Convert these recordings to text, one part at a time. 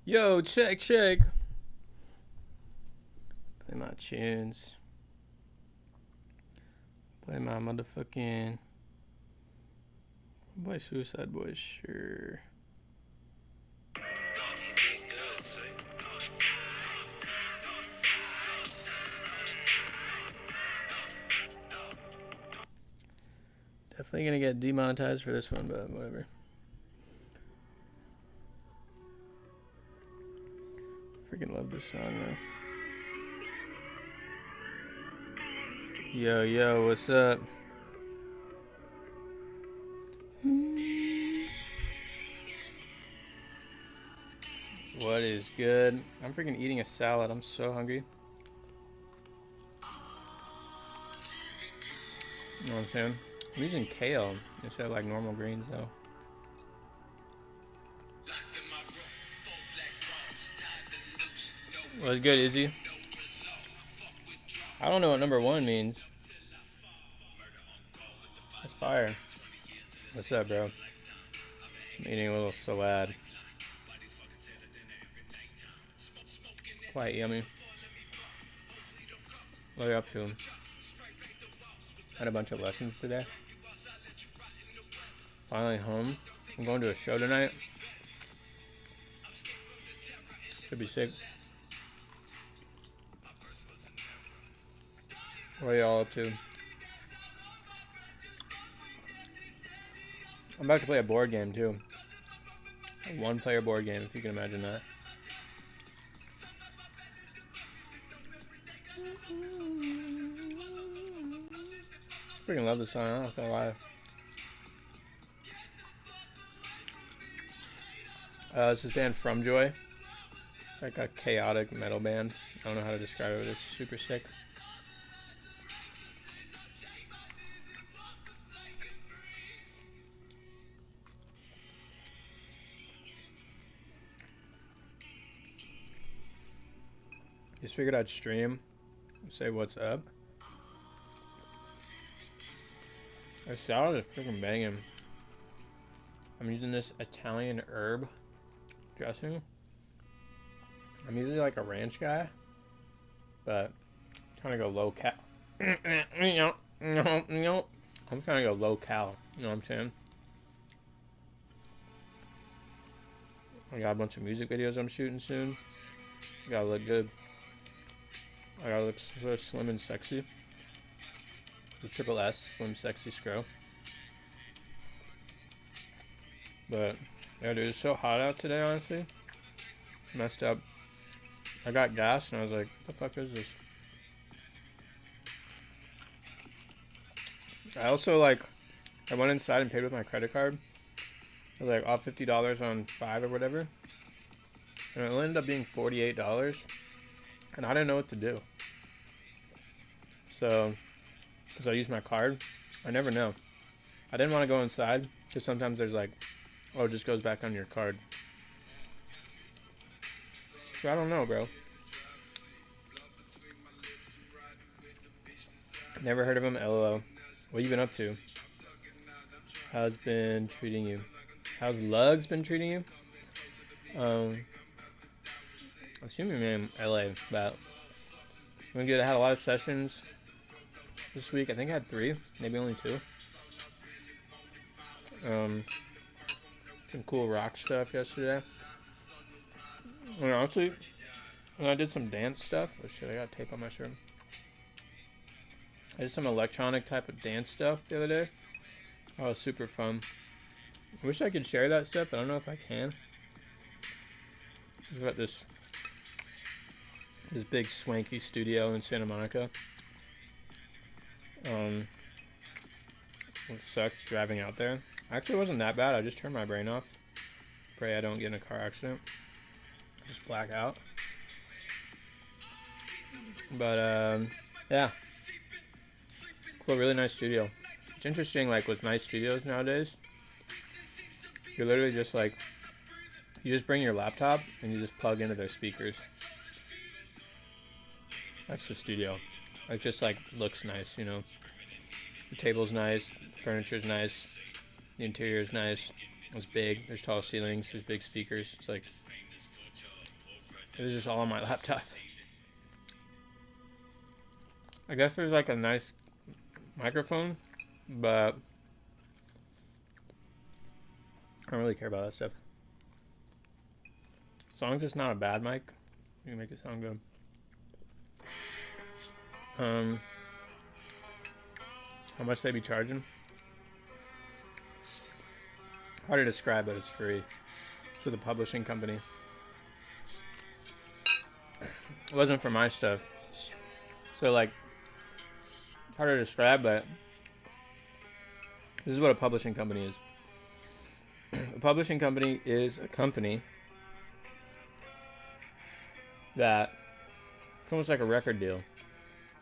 Yo, check. Play my tunes. Play my motherfucking. Play Suicide Boys, sure. Definitely gonna get demonetized for this one, but whatever. Freaking love this song though. Yo, what's up? What is good? I'm freaking eating a salad. I'm so hungry. You know what I'm saying? I'm using kale instead of like normal greens though. What's good, Izzy? I don't know what number one means. That's fire. What's up, bro? I'm eating a little salad. Quite yummy. What are you up to? Had a bunch of lessons today. Finally home. I'm going to a show tonight. Should be sick. What are y'all up to? I'm about to play a board game too. A one-player board game, if you can imagine that. I freaking love this song. I don't know why. This is band From Joy. It's like a chaotic metal band. I don't know how to describe it. It's super sick. Just figured I'd stream and say what's up. This salad is freaking banging. I'm using this Italian herb dressing. I'm usually like a ranch guy, but I'm trying to go low cal. I'm trying to go low cal. You know what I'm saying? I got a bunch of music videos I'm shooting soon. Gotta look good. I gotta look so slim and sexy. The triple S, slim, sexy, scro. But yeah, dude, it's so hot out today. Honestly, messed up. I got gas and I was like, "What the fuck is this?" I also I went inside and paid with my credit card. I was like off $50 on 5 or whatever, and it ended up being $48, and I didn't know what to do. So, because I used my card, I never know. I didn't want to go inside because sometimes there's like, oh, it just goes back on your card. So I don't know, bro. Never heard of him, LOL. What you been up to? How's been treating you? How's Lugs been treating you? I'm assuming you're in LA, but I'm good. I had a lot of sessions this week. I think I had 3, maybe only 2. Some cool rock stuff yesterday. And honestly, when I did some dance stuff. Oh shit, I got tape on my shirt. I did some electronic type of dance stuff the other day. Oh, it was super fun. I wish I could share that stuff, but I don't know if I can. I've got this big swanky studio in Santa Monica. It sucked driving out there. Actually, it wasn't that bad. I just turned my brain off. Pray I don't get in a car accident. Just black out. But yeah. Cool, really nice studio. It's interesting, like with nice studios nowadays, you're literally just like, you just bring your laptop and you just plug into their speakers. That's the studio. It just like looks nice, you know. The table's nice, the furniture's nice, the interior's nice. It's big. There's tall ceilings. There's big speakers. It's like It was just all on my laptop. I guess there's like a nice microphone, but I don't really care about that stuff. As long as it's not a bad mic, you can make it sound good. How much they be charging? Hard to describe, but it's free. It's with a publishing company. It wasn't for my stuff. So like, hard to describe, but this is what a publishing company is. A publishing company is a company that it's almost like a record deal.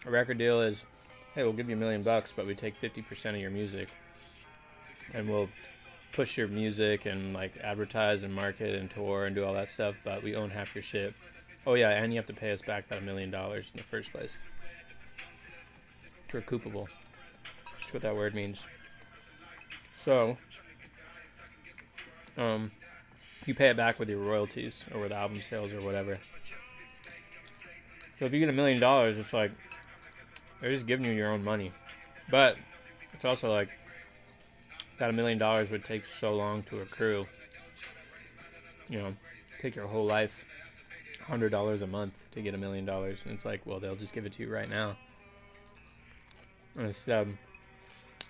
A record deal is, hey, we'll give you $1 million, but we take 50% of your music, and we'll push your music and like advertise and market and tour and do all that stuff, but we own half your shit. Oh yeah, and you have to pay us back that $1 million in the first place. It's recoupable. That's what that word means. So, you pay it back with your royalties or with album sales or whatever. So if you get $1 million, it's like they're just giving you your own money. But it's also like that $1 million would take so long to accrue. You know, take your whole life, $100 a month to get $1 million. And it's like, well, they'll just give it to you right now. And instead,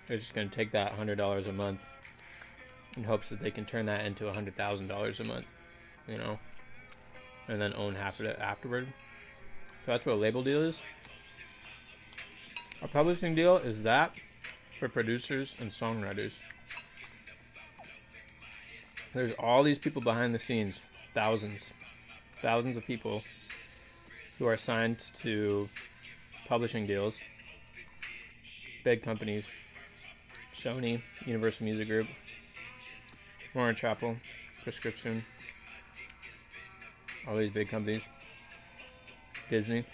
they're just going to take that $100 a month in hopes that they can turn that into $100,000 a month, you know, and then own half of it afterward. So that's what a label deal is. A publishing deal is that for producers and songwriters. There's all these people behind the scenes, thousands of people who are signed to publishing deals, big companies, Sony, Universal Music Group, Warner Chappell, Prescription, all these big companies, Disney.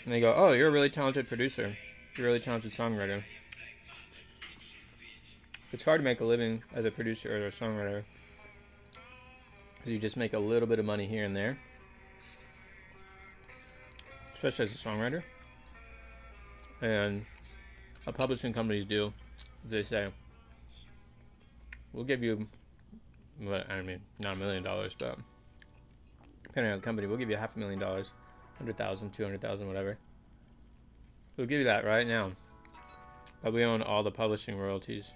And they go, oh, you're a really talented producer. You're a really talented songwriter. It's hard to make a living as a producer or a songwriter because you just make a little bit of money here and there, especially as a songwriter. And what publishing companies do is they say, we'll give you, I mean, not $1 million, but depending on the company, we'll give you $500,000, $100,000, $200,000, whatever. We'll give you that right now. But we own all the publishing royalties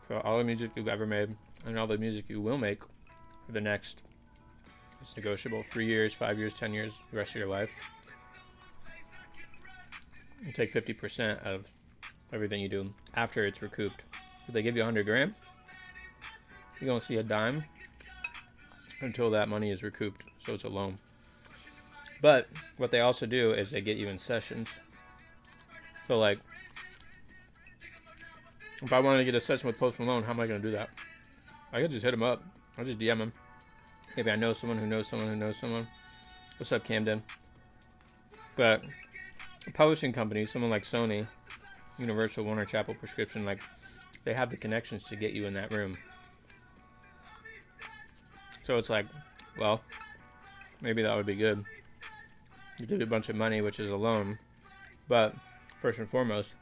for all the music you've ever made and all the music you will make for the next, it's negotiable, 3 years, 5 years, 10 years, the rest of your life. You take 50% of everything you do after it's recouped. If they give you $100,000, you don't see a dime until that money is recouped, so it's a loan. But what they also do is they get you in sessions. So like, if I wanted to get a session with Post Malone, how am I going to do that? I could just hit him up. I'll just DM him. Maybe I know someone who knows someone who knows someone. What's up, Camden? But a publishing company, someone like Sony, Universal, Warner Chappell, Prescription, like, they have the connections to get you in that room. So it's like, well, maybe that would be good. You give you a bunch of money, which is a loan, but first and foremost,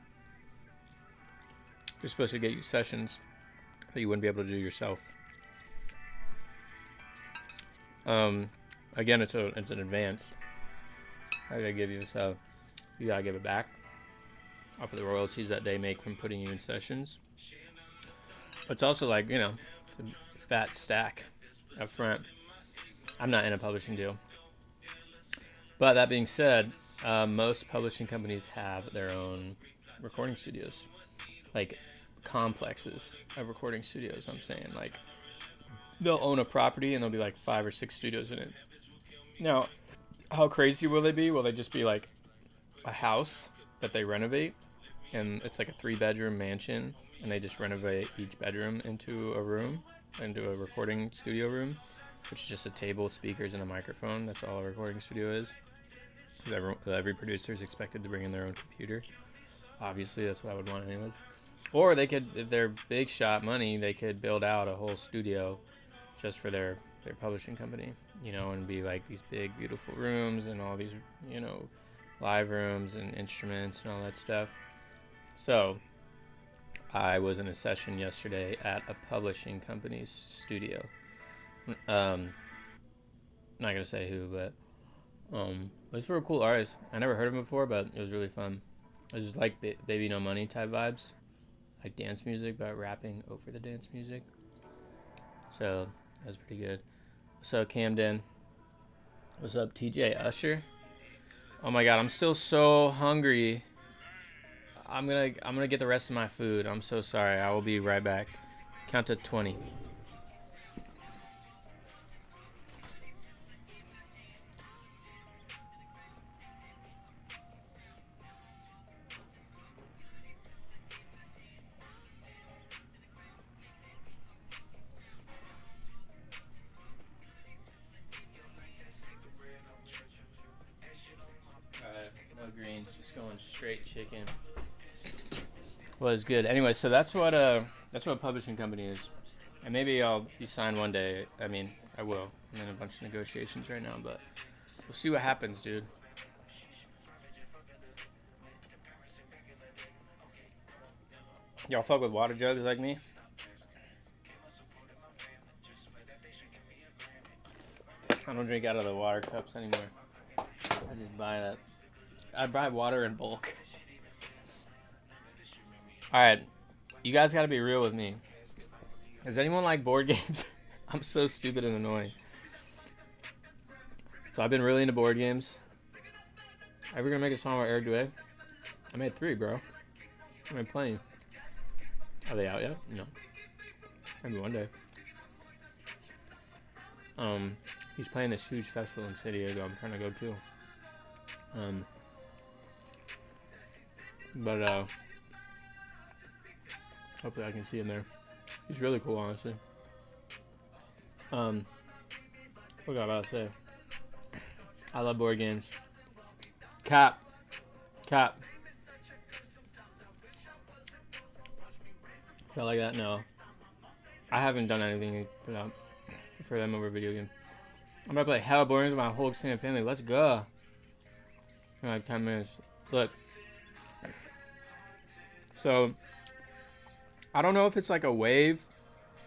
they're supposed to get you sessions that you wouldn't be able to do yourself. Again, it's an advance. I gotta give you, so you gotta give it back off of the royalties that they make from putting you in sessions. But it's also like, you know, it's a fat stack up front. I'm not in a publishing deal. But that being said, most publishing companies have their own recording studios, like complexes of recording studios. I'm saying, like, they'll own a property and there'll be like 5 or 6 studios in it. Now, how crazy will they be? Will they just be like a house that they renovate, and it's like a 3-bedroom mansion, and they just renovate each bedroom into a room, into a recording studio room, which is just a table, speakers, and a microphone. That's all a recording studio is. Every producer is expected to bring in their own computer. Obviously, that's what I would want anyways. Or they could, if they're big shot money, they could build out a whole studio just for their their publishing company, and be like these big, beautiful rooms and all these, live rooms and instruments and all that stuff. So I was in a session yesterday at a publishing company's studio. Not gonna say who, but it was for a cool artist. I never heard of him before, but it was really fun. It was like Baby No Money type vibes, like dance music, but rapping over the dance music. So that was pretty good. What's up, Camden? What's up, TJ Usher? Oh my God, I'm still so hungry. I'm gonna get the rest of my food. I'm so sorry. I will be right back. Count to 20. Alright, no greens, just going straight chicken. Was good. Anyway, so that's what a publishing company is, and maybe I'll be signed one day. I mean, I will. I'm in a bunch of negotiations right now, but we'll see what happens, dude. Y'all fuck with water jugs like me? I don't drink out of the water cups anymore. I just buy that. I buy water in bulk. Alright, you guys gotta be real with me. Does anyone like board games? I'm so stupid and annoying. So I've been really into board games. Ever gonna make a song about Eric Dway? I made 3, bro. I made plenty. Are they out yet? No. Maybe one day. He's playing this huge festival in San Diego. I'm trying to go too. But hopefully I can see him there. He's really cool, honestly. What was I about to say? I love board games. Cap. Felt like that? No. I haven't done anything for them over video game. I'm gonna play hella board games with my whole extended family. Let's go. In like 10 minutes. Look. So, I don't know if it's like a wave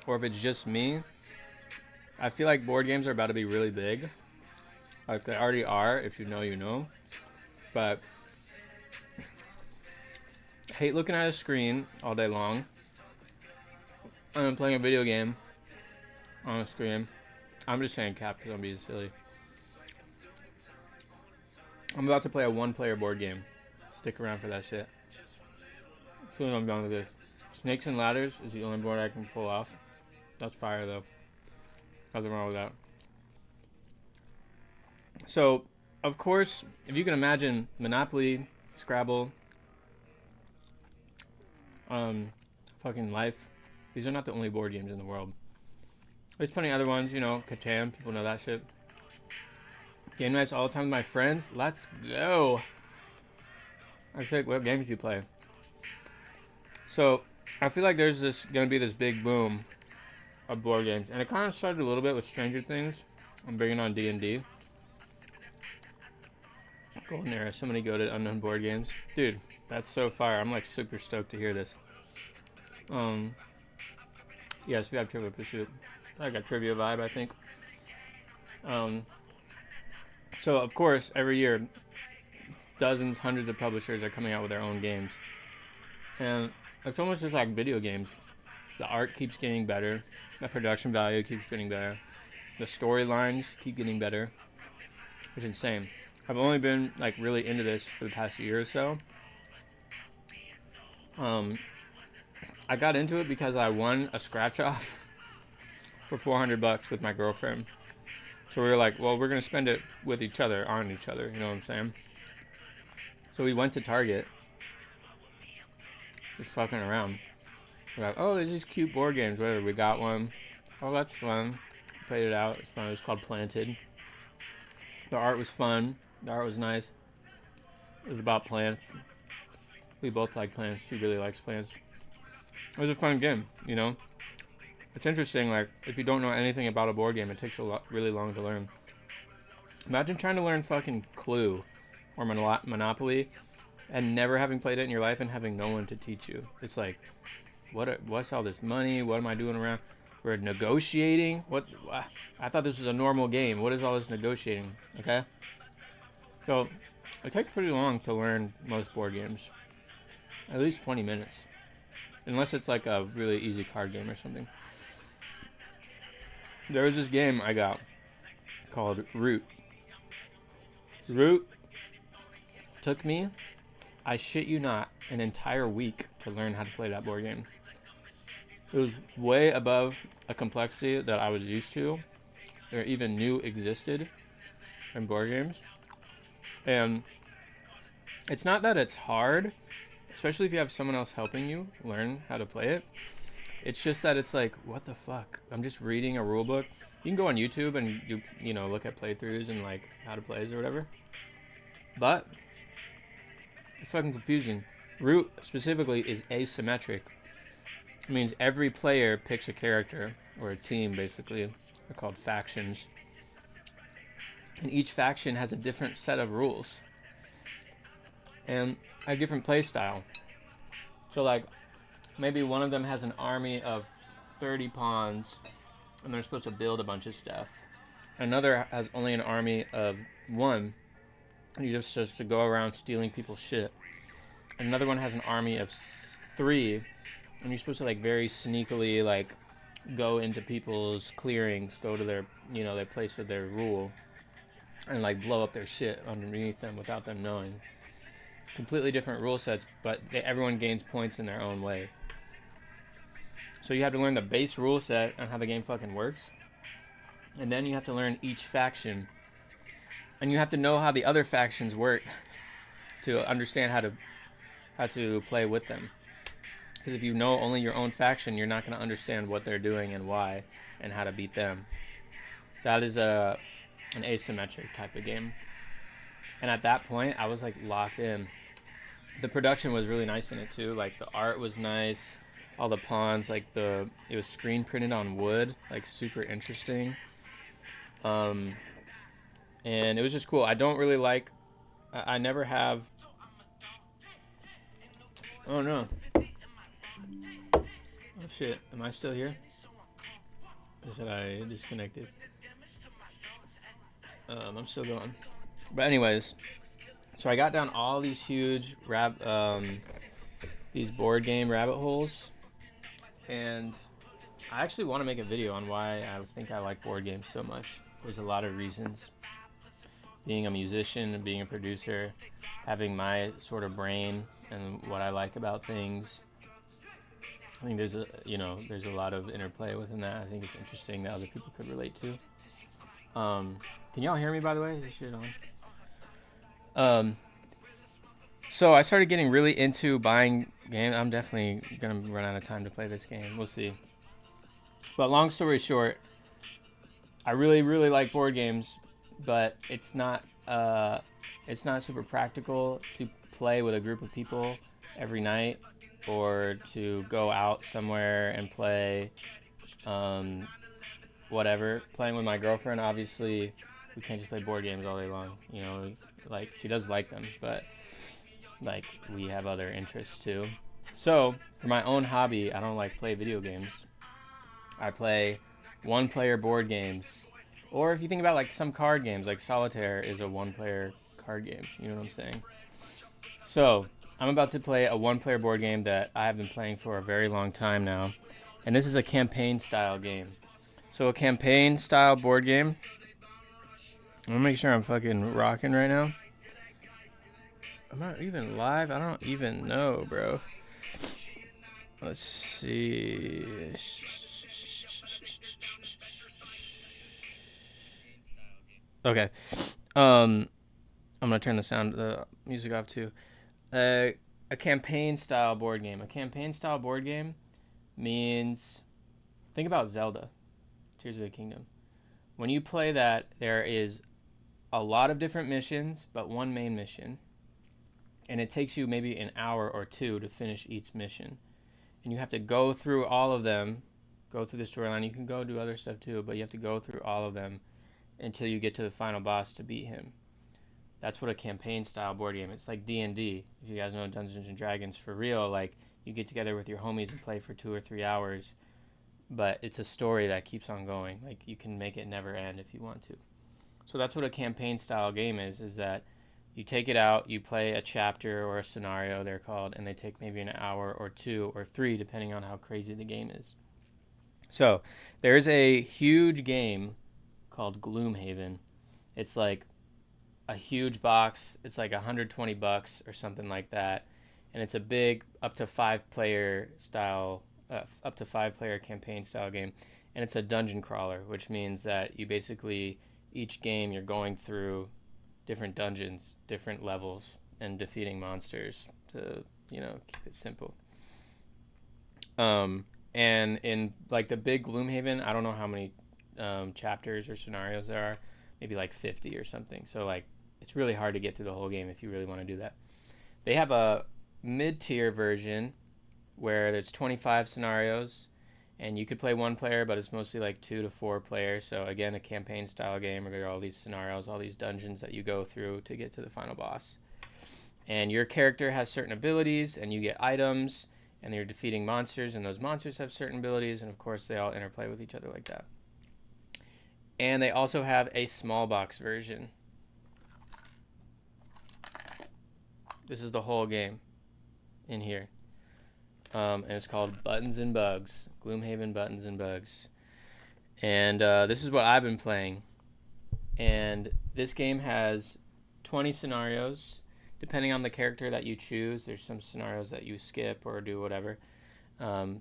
or if it's just me. I feel like board games are about to be really big. Like they already are, if you know, you know. But I hate looking at a screen all day long. I'm playing a video game on a screen. I'm just saying cap because I'm being silly. I'm about to play a 1-player board game. Stick around for that shit. As soon as I'm done with this. Snakes and Ladders is the only board I can pull off. That's fire though. Nothing wrong with that. So, of course, if you can imagine Monopoly, Scrabble, fucking Life, these are not the only board games in the world. There's plenty of other ones, Catan, people know that shit. Game nights all the time with my friends. Let's go. I said, what games do you play? So, I feel like there's gonna be this big boom of board games, and it kind of started a little bit with Stranger Things. I'm bringing on D&D. Golden Era, so many goated unknown board games, dude. That's so fire. I'm like super stoked to hear this. Yes, we have Trivia Pursuit. I got trivia vibe, I think. So of course, every year, dozens, hundreds of publishers are coming out with their own games, and it's almost just like video games. The art keeps getting better, the production value keeps getting better, the storylines keep getting better. It's insane. I've only been like really into this for the past year or so. I got into it because I won a scratch off for $400 with my girlfriend. So we were like, well, we're gonna spend it with each other, on each other. You know what I'm saying? So we went to Target, just fucking around. We're like, oh, there's these cute board games. Whatever. We got one. Oh, that's fun. Played it out. It's fun. It was called Planted. The art was fun. The art was nice. It was about plants. We both like plants. She really likes plants. It was a fun game, It's interesting, like, if you don't know anything about a board game, it takes really long to learn. Imagine trying to learn fucking Clue or Monopoly and never having played it in your life and having no one to teach you. It's like, what's all this money? What am I doing around? We're negotiating? What? I thought this was a normal game. What is all this negotiating? Okay? So, it takes pretty long to learn most board games. At least 20 minutes. Unless it's like a really easy card game or something. There was this game I got called Root. Root took me, I shit you not, an entire week to learn how to play that board game. It was way above a complexity that I was used to, or even knew existed in board games. And it's not that it's hard, especially if you have someone else helping you learn how to play it. It's just that it's like, what the fuck? I'm just reading a rule book. You can go on YouTube and you know, look at playthroughs and like how to play or whatever. But it's fucking confusing. Root specifically is asymmetric. It means every player picks a character or a team, basically. They're called factions. And each faction has a different set of rules and a different play style. So like, maybe one of them has an army of 30 pawns and they're supposed to build a bunch of stuff. Another has only an army of 1 and you're just supposed to go around stealing people's shit. Another one has an army of 3 and you're supposed to like very sneakily like go into people's clearings, go to their, you know, their place of their rule and like blow up their shit underneath them without them knowing. Completely different rule sets, but everyone gains points in their own way. So you have to learn the base rule set and how the game fucking works. And then you have to learn each faction. And you have to know how the other factions work to understand how to play with them. Because if you know only your own faction, you're not going to understand what they're doing and why and how to beat them. That is an asymmetric type of game. And at that point, I was like locked in. The production was really nice in it too. Like the art was nice. All the pawns, like it was screen printed on wood, like super interesting. And it was just cool. I don't really like, I never have, oh no. Oh shit, am I still here? Or said I disconnected? I'm still going. But anyways, so I got down all these huge these board game rabbit holes. And I actually want to make a video on why I think I like board games so much. There's a lot of reasons. Being a musician, being a producer, having my sort of brain and what I like about things. I think there's a lot of interplay within that. I think it's interesting that other people could relate to. Can y'all hear me, by the way? Is this shit on? So I started getting really into buying games. I'm definitely going to run out of time to play this game. We'll see. But long story short, I really, really like board games, but it's not super practical to play with a group of people every night or to go out somewhere and play whatever. Playing with my girlfriend, obviously, we can't just play board games all day long. You know, like, she does like them, but like, we have other interests too. So for my own hobby, I don't like play video games. I play one-player board games, or if you think about like some card games, like Solitaire is a one-player card game. You know what I'm saying? So I'm about to play a one-player board game that I have been playing for a very long time now, and this is a campaign-style game. So a campaign-style board game. I'm gonna make sure I'm fucking rocking right now. I'm not even live. I don't even know, bro. Let's see. Okay. I'm gonna turn the music off too. A campaign style board game. A campaign style board game means, think about Zelda, Tears of the Kingdom. When you play that, there is a lot of different missions, but one main mission. And it takes you maybe an hour or two to finish each mission. And you have to go through all of them go through the storyline. You can go do other stuff too, but you have to go through all of them until you get to the final boss to beat him. That's what a campaign style board game. It's like D&D. If you guys know Dungeons and Dragons for real, like you get together with your homies and play for 2 or 3 hours, but it's a story that keeps on going. Like you can make it never end if you want to. So that's what a campaign style game is that you take it out, you play a chapter or a scenario, they're called, and they take maybe an hour or 2 or 3 depending on how crazy the game is. So there's a huge game called Gloomhaven. It's like a huge box. It's like $120 or something like that, and it's a big up to 5-player style, up to 5-player campaign style game, and it's a dungeon crawler, which means that you basically each game you're going through different dungeons, different levels, and defeating monsters to keep it simple. And in like the big Gloomhaven, I don't know how many chapters or scenarios there are, maybe like 50 or something. So like it's really hard to get through the whole game if you really want to do that. They have a mid-tier version where there's 25 scenarios, and you could play 1 player, but it's mostly like 2 to 4 players. So again, a campaign style game where there are all these scenarios, all these dungeons that you go through to get to the final boss. And your character has certain abilities, and you get items, and you're defeating monsters, and those monsters have certain abilities, and of course they all interplay with each other like that. And they also have a small box version. This is the whole game in here. And it's called Buttons and Bugs. Gloomhaven Buttons and Bugs. And this is what I've been playing. And this game has 20 scenarios. Depending on the character that you choose, there's some scenarios that you skip or do whatever.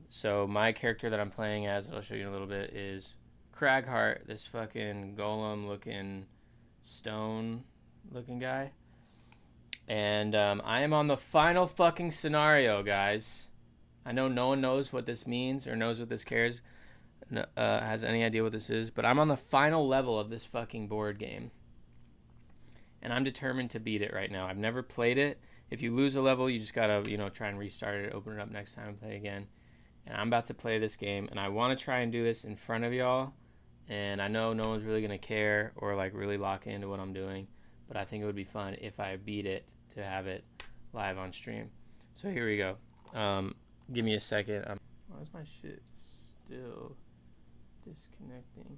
So my character that I'm playing as, I'll show you in a little bit, is Craghart, this fucking golem-looking, stone-looking guy. And I am on the final fucking scenario, guys. I know no one knows what this means or knows what this has any idea what this is, but I'm on the final level of this fucking board game. And I'm determined to beat it right now. I've never played it. If you lose a level, you just gotta, try and restart it, open it up next time and play again. And I'm about to play this game, and I want to try and do this in front of y'all. And I know no one's really gonna care or like really lock into what I'm doing, but I think it would be fun if I beat it to have it live on stream. So here we go. Give me a second. Why is my shit still disconnecting?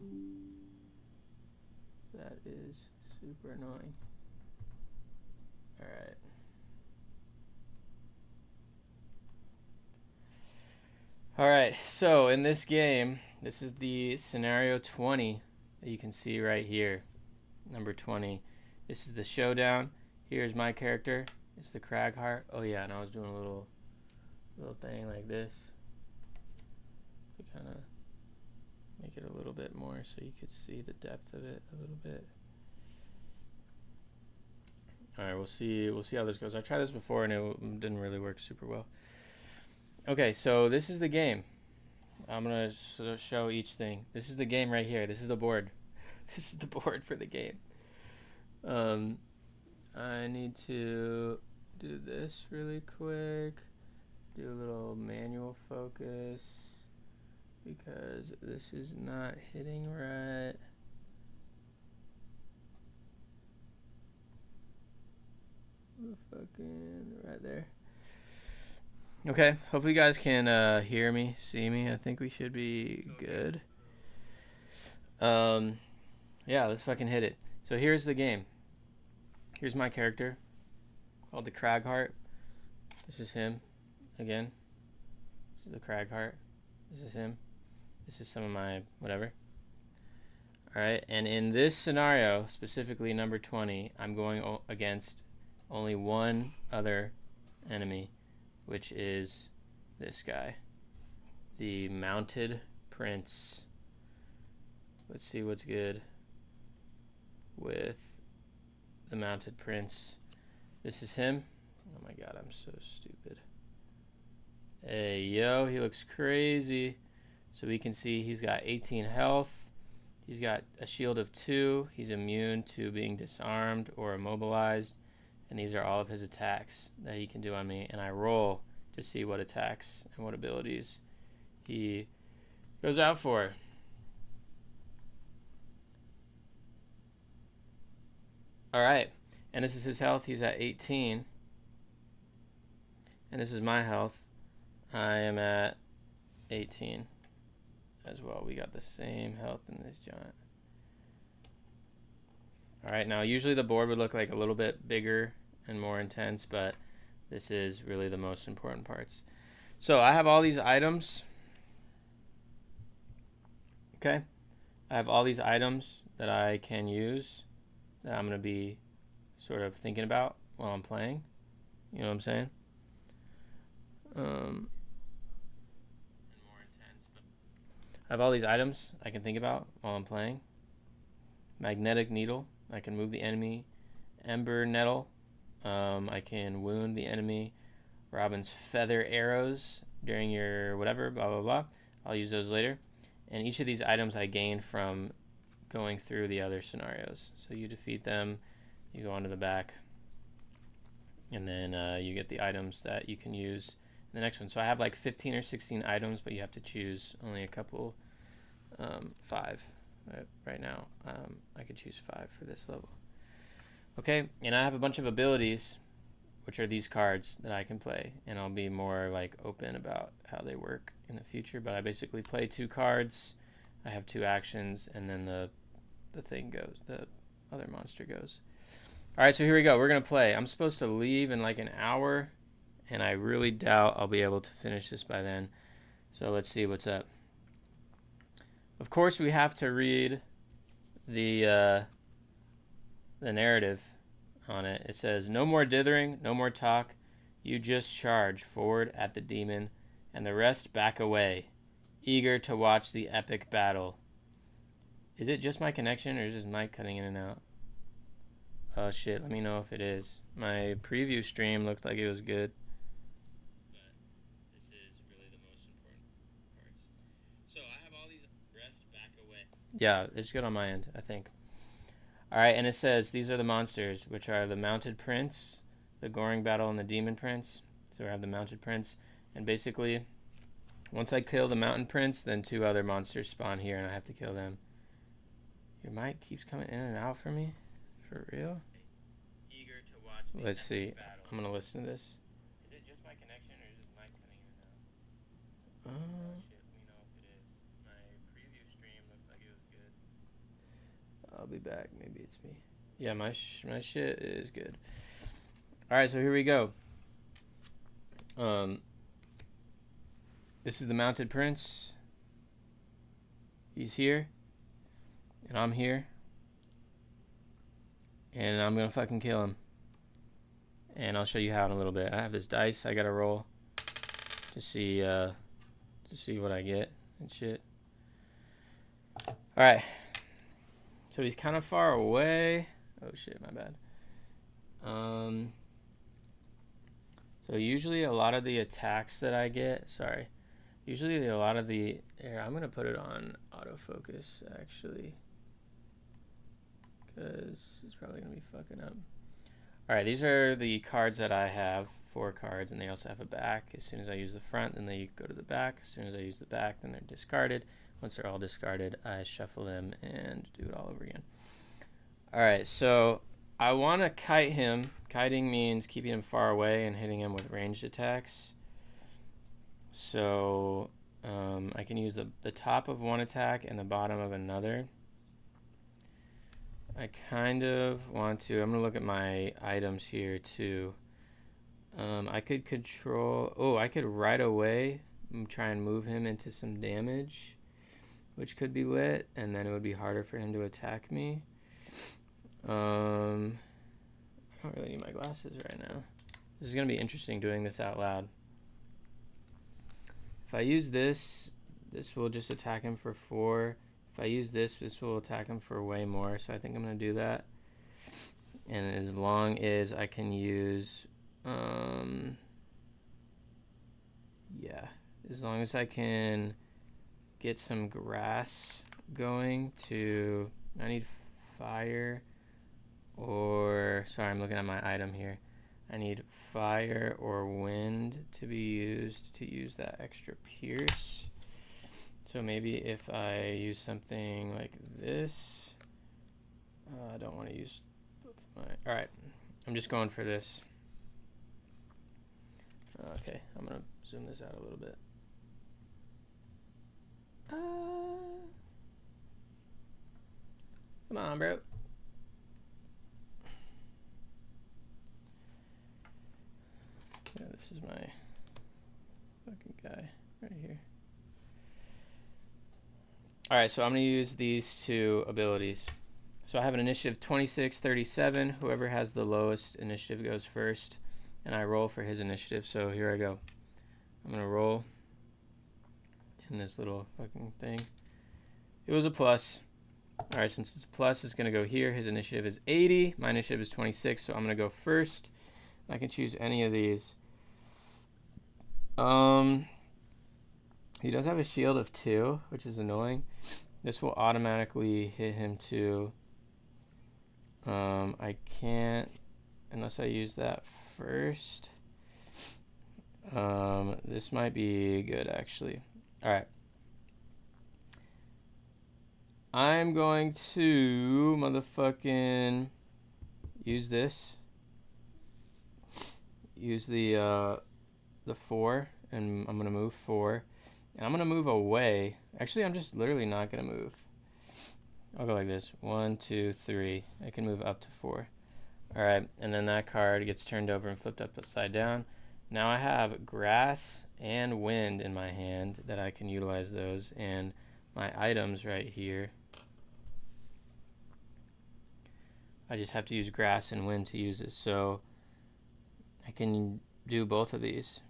That is super annoying. Alright. Alright, so in this game, this is the scenario 20 that you can see right here. Number 20. This is the showdown. Here's my character. It's the Craghart. Oh yeah, and I was doing a little thing like this to kind of make it a little bit more so you could see the depth of it a little bit. All right, we'll see how this goes. I tried this before and it didn't really work super well. Okay, so this is the game. I'm gonna show each thing. This is the game right here. This is the board. This is the board for the game. I need to do this really quick. Do a little manual focus because this is not hitting right. Fucking right there. Okay, hopefully you guys can hear me, see me. I think we should be good. Yeah, let's fucking hit it. So here's the game. Here's my character called the Craghart. This is him again. This is the Craghart. This is him. This is some of my whatever. Alright, and in this scenario, specifically number 20, I'm going against only one other enemy, which is this guy, the Mounted Prince. Let's see what's good with the Mounted Prince. This is him. Oh my god, I'm so stupid. Hey, yo, he looks crazy. So we can see he's got 18 health. He's got a shield of 2. He's immune to being disarmed or immobilized. And these are all of his attacks that he can do on me. And I roll to see what attacks and what abilities he goes out for? All right. And this is his health. He's at 18. And this is my health. I am at 18 as well. We got the same health in this giant. All right, now usually the board would look like a little bit bigger and more intense, but this is really the most important parts. So I have all these items. Okay. I have all these items that I can use that I'm going to be sort of thinking about while I'm playing. You know what I'm saying? I have all these items I can think about while I'm playing. Magnetic needle. I can move the enemy. Ember nettle. I can wound the enemy. Robin's feather arrows during your whatever, blah, blah, blah. I'll use those later. And each of these items I gain from going through the other scenarios. So you defeat them, you go onto the back, and then you get the items that you can use in the next one. So I have like 15 or 16 items, but you have to choose only a couple, 5 right now. I could choose 5 for this level. Okay, and I have a bunch of abilities, which are these cards that I can play, and I'll be more like open about how they work in the future. But I basically play 2 cards, I have 2 actions, and then the thing goes, the other monster goes. All right, so here we go. We're gonna play. I'm supposed to leave in like an hour, and I really doubt I'll be able to finish this by then. So let's see what's up. Of course, we have to read the narrative on it. It says, "No more dithering, no more talk. You just charge forward at the demon, and the rest back away, eager to watch the epic battle." Is it just my connection, or is this mic cutting in and out? Oh shit, let me know if it is. My preview stream looked like it was good. But this is really the most important parts. So I have all these rest back away. Yeah, it's good on my end, I think. Alright, and it says these are the monsters, which are the Mounted Prince, the Goring Battle, and the Demon Prince. So I have the Mounted Prince, and basically, once I kill the Mountain Prince, then 2 other monsters spawn here, and I have to kill them. Your mic keeps coming in and out for me? For real? Eager to watch the Let's see. Battle. I'm gonna listen to this. Is it just my connection, or is this mic cutting in and out? Oh shit, let me know if it is. My preview stream looked like it was good. I'll be back. Maybe it's me. Yeah, my shit is good. All right, so here we go. This is the Mounted Prince. He's here, and I'm here. And I'm gonna fucking kill him. And I'll show you how in a little bit. I have this dice I gotta roll to see what I get and shit. Alright. So he's kind of far away. Oh shit, my bad. So usually a lot of the attacks that I get, usually a lot of the, here, I'm gonna put it on autofocus actually, because it's probably gonna be fucking up. All right, these are the cards that I have, 4 cards, and they also have a back. As soon as I use the front, then they go to the back. As soon as I use the back, then they're discarded. Once they're all discarded, I shuffle them and do it all over again. All right, so I want to kite him. Kiting means keeping him far away and hitting him with ranged attacks. So I can use the top of one attack and the bottom of another. I kind of want to, I'm going to look at my items here too. I could control, I could right away try and move him into some damage, which could be lit, and then it would be harder for him to attack me. I don't really need my glasses right now. This is going to be interesting doing this out loud. If I use this, this will just attack him for 4. If I use this, this will attack him for way more. So I think I'm going to do that. And as long as I can use, as long as I can get some grass going to, I need fire or, sorry, I'm looking at my item here. I need fire or wind to be used to use that extra pierce. So maybe if I use something like this, I don't want to use both my. All right, I'm just going for this. Okay, I'm gonna zoom this out a little bit. Come on, bro. Yeah, this is my fucking guy right here. All right, so I'm gonna use these two abilities. So I have an initiative 26, 37. Whoever has the lowest initiative goes first, and I roll for his initiative. So here I go. I'm gonna roll in this little fucking thing. It was a plus. All right, since it's plus, it's gonna go here. His initiative is 80. My initiative is 26, so I'm gonna go first. I can choose any of these. He does have a shield of 2, which is annoying. This will automatically hit him too. I can't unless I use that first. This might be good actually. All right. I'm going to motherfucking use this. Use the 4, and I'm gonna move 4. And I'm gonna move away. Actually, I'm just literally not gonna move. I'll go like this. 1, 2, 3. I can move up to 4. All right, and then that card gets turned over and flipped upside down. Now I have grass and wind in my hand that I can utilize those, and my items right here. I just have to use grass and wind to use this, so I can do both of these.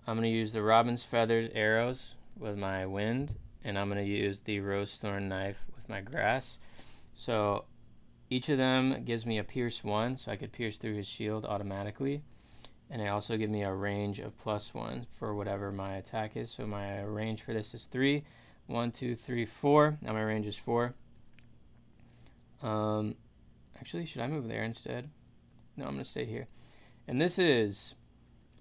I'm going to use the robin's feathers arrows with my wind, and I'm going to use the rose thorn knife with my grass. So each of them gives me a pierce 1, so I could pierce through his shield automatically. And they also give me a range of +1 for whatever my attack is. So my range for this is 3. 1, 2, 3, 4. Now my range is 4. Actually, should I move there instead? No, I'm going to stay here. And this is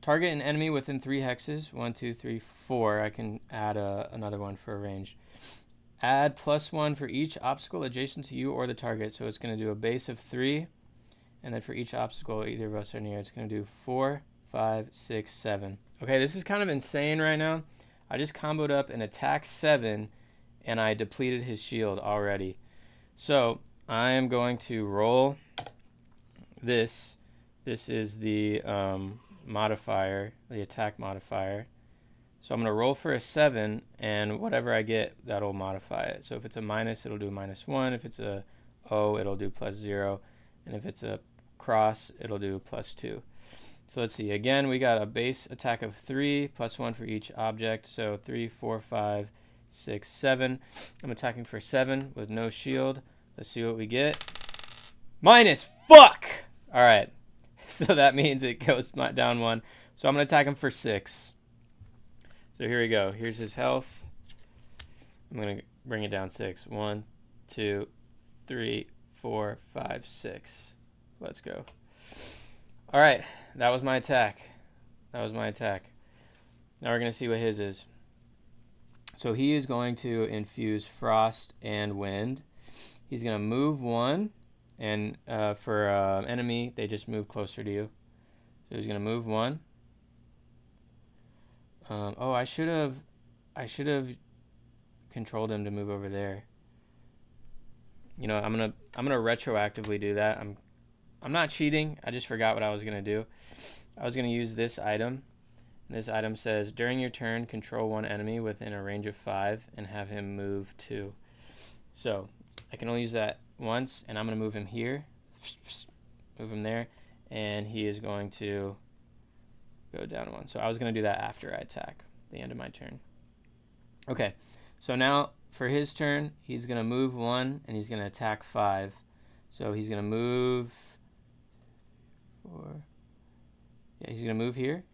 target an enemy within 3 hexes. 1, 2, 3, 4. I can add another one for a range. Add +1 for each obstacle adjacent to you or the target. So it's going to do a base of 3. And then for each obstacle either of us are near, it's going to do 4, 5, 6, 7. Okay, this is kind of insane right now. I just comboed up an attack 7, and I depleted his shield already. So I am going to roll this. This is the modifier, the attack modifier. So I'm going to roll for a 7, and whatever I get, that'll modify it. So if it's a minus, it'll do -1. If it's a O, it'll do +0. And if it's a cross, it'll do +2. So let's see. Again, we got a base attack of 3, +1 for each object. So 3, 4, 5, 6, 7. I'm attacking for 7 with no shield. Let's see what we get. Minus. Fuck! All right. So that means it goes down 1. So I'm going to attack him for 6. So here we go. Here's his health. I'm going to bring it down 6. 1, 2, 3, 4, 5, 6. Let's go. All right. That was my attack. Now we're going to see what his is. So he is going to infuse frost and wind. He's going to move 1. And for enemy, they just move closer to you. So he's going to move 1. Oh, I should have controlled him to move over there. You know, I'm gonna retroactively do that. I'm not cheating. I just forgot what I was gonna do. I was gonna use this item. This item says during your turn, control 1 enemy within a range of 5 and have him move 2. So I can only use that once, and I'm gonna move him here, move him there, and he is going to go down 1. So I was gonna do that after I attack, the end of my turn. Okay, so now for his turn, he's going to move 1, and he's going to attack 5. So he's going to move 4. Yeah, he's going to move here.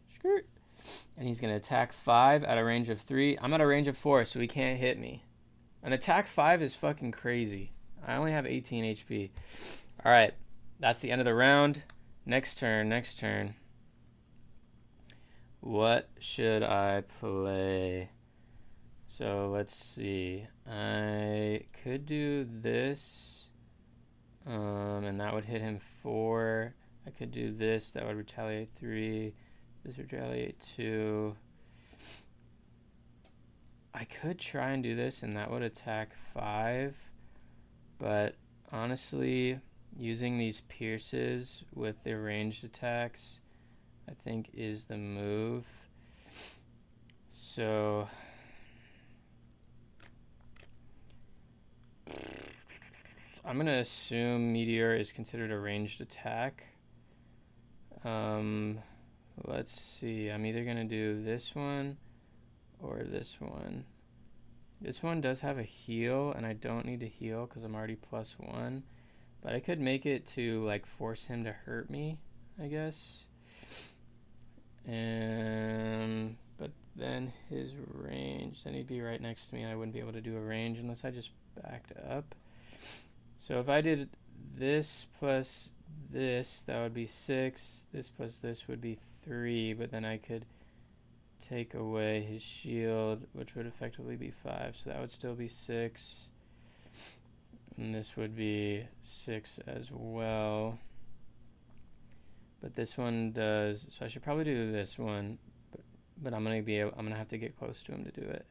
And he's going to attack 5 at a range of 3. I'm at a range of 4, so he can't hit me. An attack 5 is fucking crazy. I only have 18 HP. All right, that's the end of the round. Next turn. What should I play? So let's see. I could do this, and that would hit him 4. I could do this. That would retaliate 3. This would retaliate 2. I could try and do this, and that would attack 5. But honestly, using these pierces with their ranged attacks, I think is the move. So I'm going to assume Meteor is considered a ranged attack. Let's see. I'm either going to do this one or this one. This one does have a heal, and I don't need to heal because I'm already +1. But I could make it to like force him to hurt me, I guess. And but then his range, then he'd be right next to me. I wouldn't be able to do a range unless I just backed up. So if I did this plus this, that would be 6. This plus this would be 3, but then I could take away his shield, which would effectively be 5. So that would still be 6. And this would be 6 as well. But this one does, so I should probably do this one, but I'm gonna have to get close to him to do it.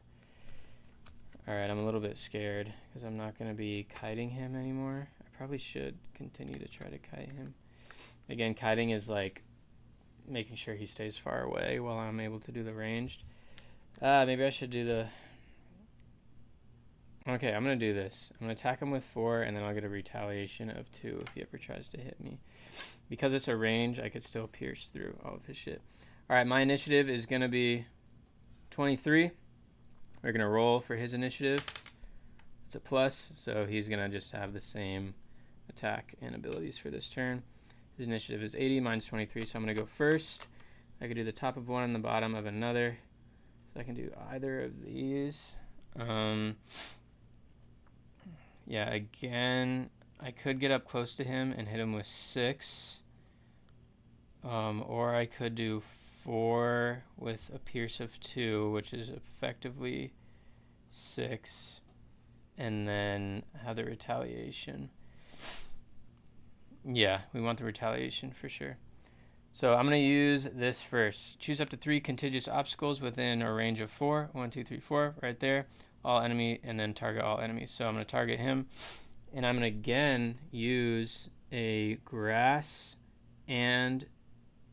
Alright, I'm a little bit scared because I'm not gonna be kiting him anymore. I probably should continue to try to kite him. Again, kiting is like making sure he stays far away while I'm able to do the ranged. Maybe I should do the... Okay, I'm going to do this. I'm going to attack him with 4, and then I'll get a retaliation of 2 if he ever tries to hit me. Because it's a range, I could still pierce through all of his shit. Alright, my initiative is going to be 23. We're going to roll for his initiative. It's a plus, so he's going to just have the same attack and abilities for this turn. His initiative is 80, mine's 23, so I'm going to go first. I could do the top of one and the bottom of another. So I can do either of these. Yeah, again, I could get up close to him and hit him with 6. Or I could do 4 with a pierce of 2, which is effectively 6. And then have the retaliation. Yeah, we want the retaliation for sure. So I'm going to use this first. Choose up to 3 contiguous obstacles within a range of 4. 1, 2, 3, 4, right there. All enemy, and then target all enemies. So I'm going to target him. And I'm going to again use a grass and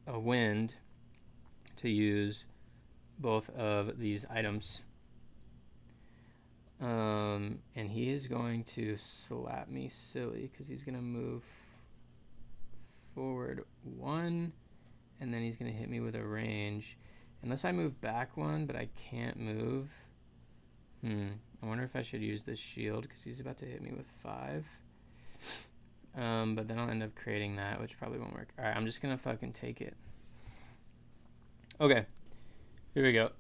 a wind to use both of these items. And he is going to slap me silly because he's going to move forward 1, and then he's going to hit me with a range. Unless I move back 1, but I can't move. I wonder if I should use this shield because he's about to hit me with 5. But then I'll end up creating that, which probably won't work. Alright, I'm just going to fucking take it. Okay, here we go.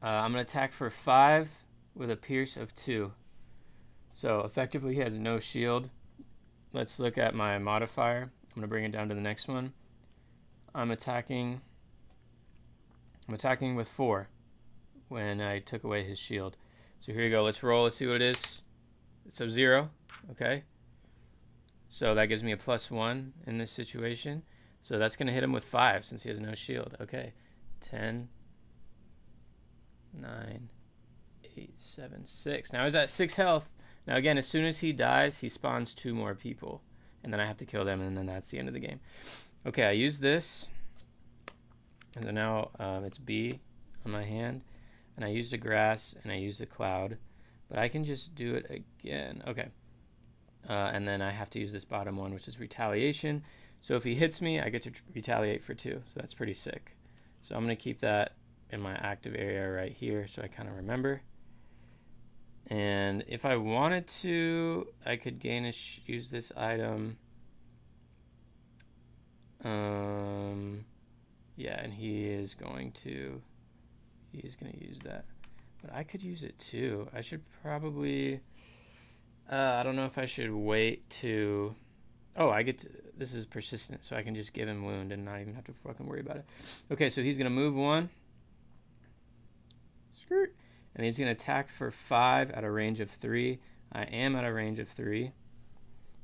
I'm going to attack for 5 with a pierce of 2. So effectively he has no shield. Let's look at my modifier. I'm going to bring it down to the next one. I'm attacking with 4 when I took away his shield. So here you go. Let's roll. Let's see what it is. It's a 0. Okay. So that gives me a +1 in this situation. So that's going to hit him with 5 since he has no shield. Okay. 10, 9, 8, 7, 6. Now he's at 6 health. Now again, as soon as he dies, he spawns 2 more people. And then I have to kill them, and then that's the end of the game. Okay, I use this. And so now it's B on my hand. And I used the grass, and I used the cloud. But I can just do it again. Okay. And then I have to use this bottom one, which is retaliation. So if he hits me, I get to retaliate for 2. So that's pretty sick. So I'm going to keep that in my active area right here so I kind of remember. And if I wanted to, I could gain use this item. Yeah, and he's going to use that. But I could use it too. I should probably, I don't know if I should wait to, oh, this is persistent, so I can just give him wound and not even have to fucking worry about it. Okay, so he's going to move 1. Skirt. And he's going to attack for 5 at a range of 3. I am at a range of 3.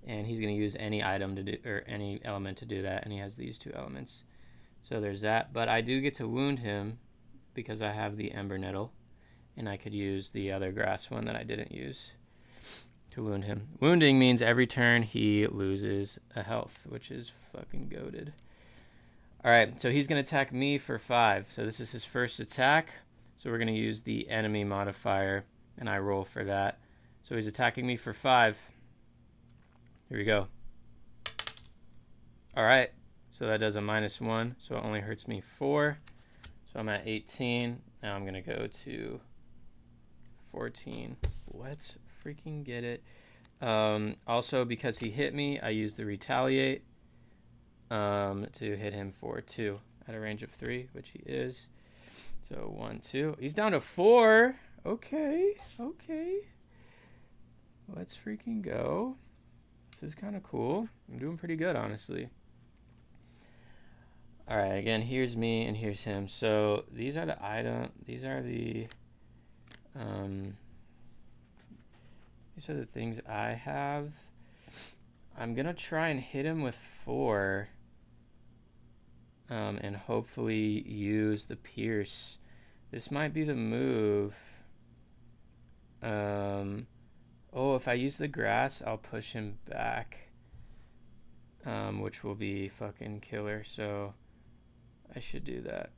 And he's going to use any item to do, or any element to do that. And he has these 2 elements. So there's that. But I do get to wound him because I have the Ember Nettle. And I could use the other grass one that I didn't use to wound him. Wounding means every turn he loses a health, which is fucking goated. Alright, so he's going to attack me for 5. So this is his first attack. So we're going to use the enemy modifier, and I roll for that. So he's attacking me for 5. Here we go. Alright, so that does a -1, so it only hurts me 4. So I'm at 18. Now I'm going to go to 14. Let's freaking get it. Also, because he hit me, I use the retaliate to hit him for 2 at a range of 3, which he is. So 1, 2. He's down to 4. Okay. Let's freaking go. This is kind of cool. I'm doing pretty good, honestly. All right, again, here's me and here's him. So these are the item. These are the things I have. I'm gonna try and hit him with 4, and hopefully use the pierce. This might be the move. Oh, if I use the grass, I'll push him back, which will be fucking killer. So I should do that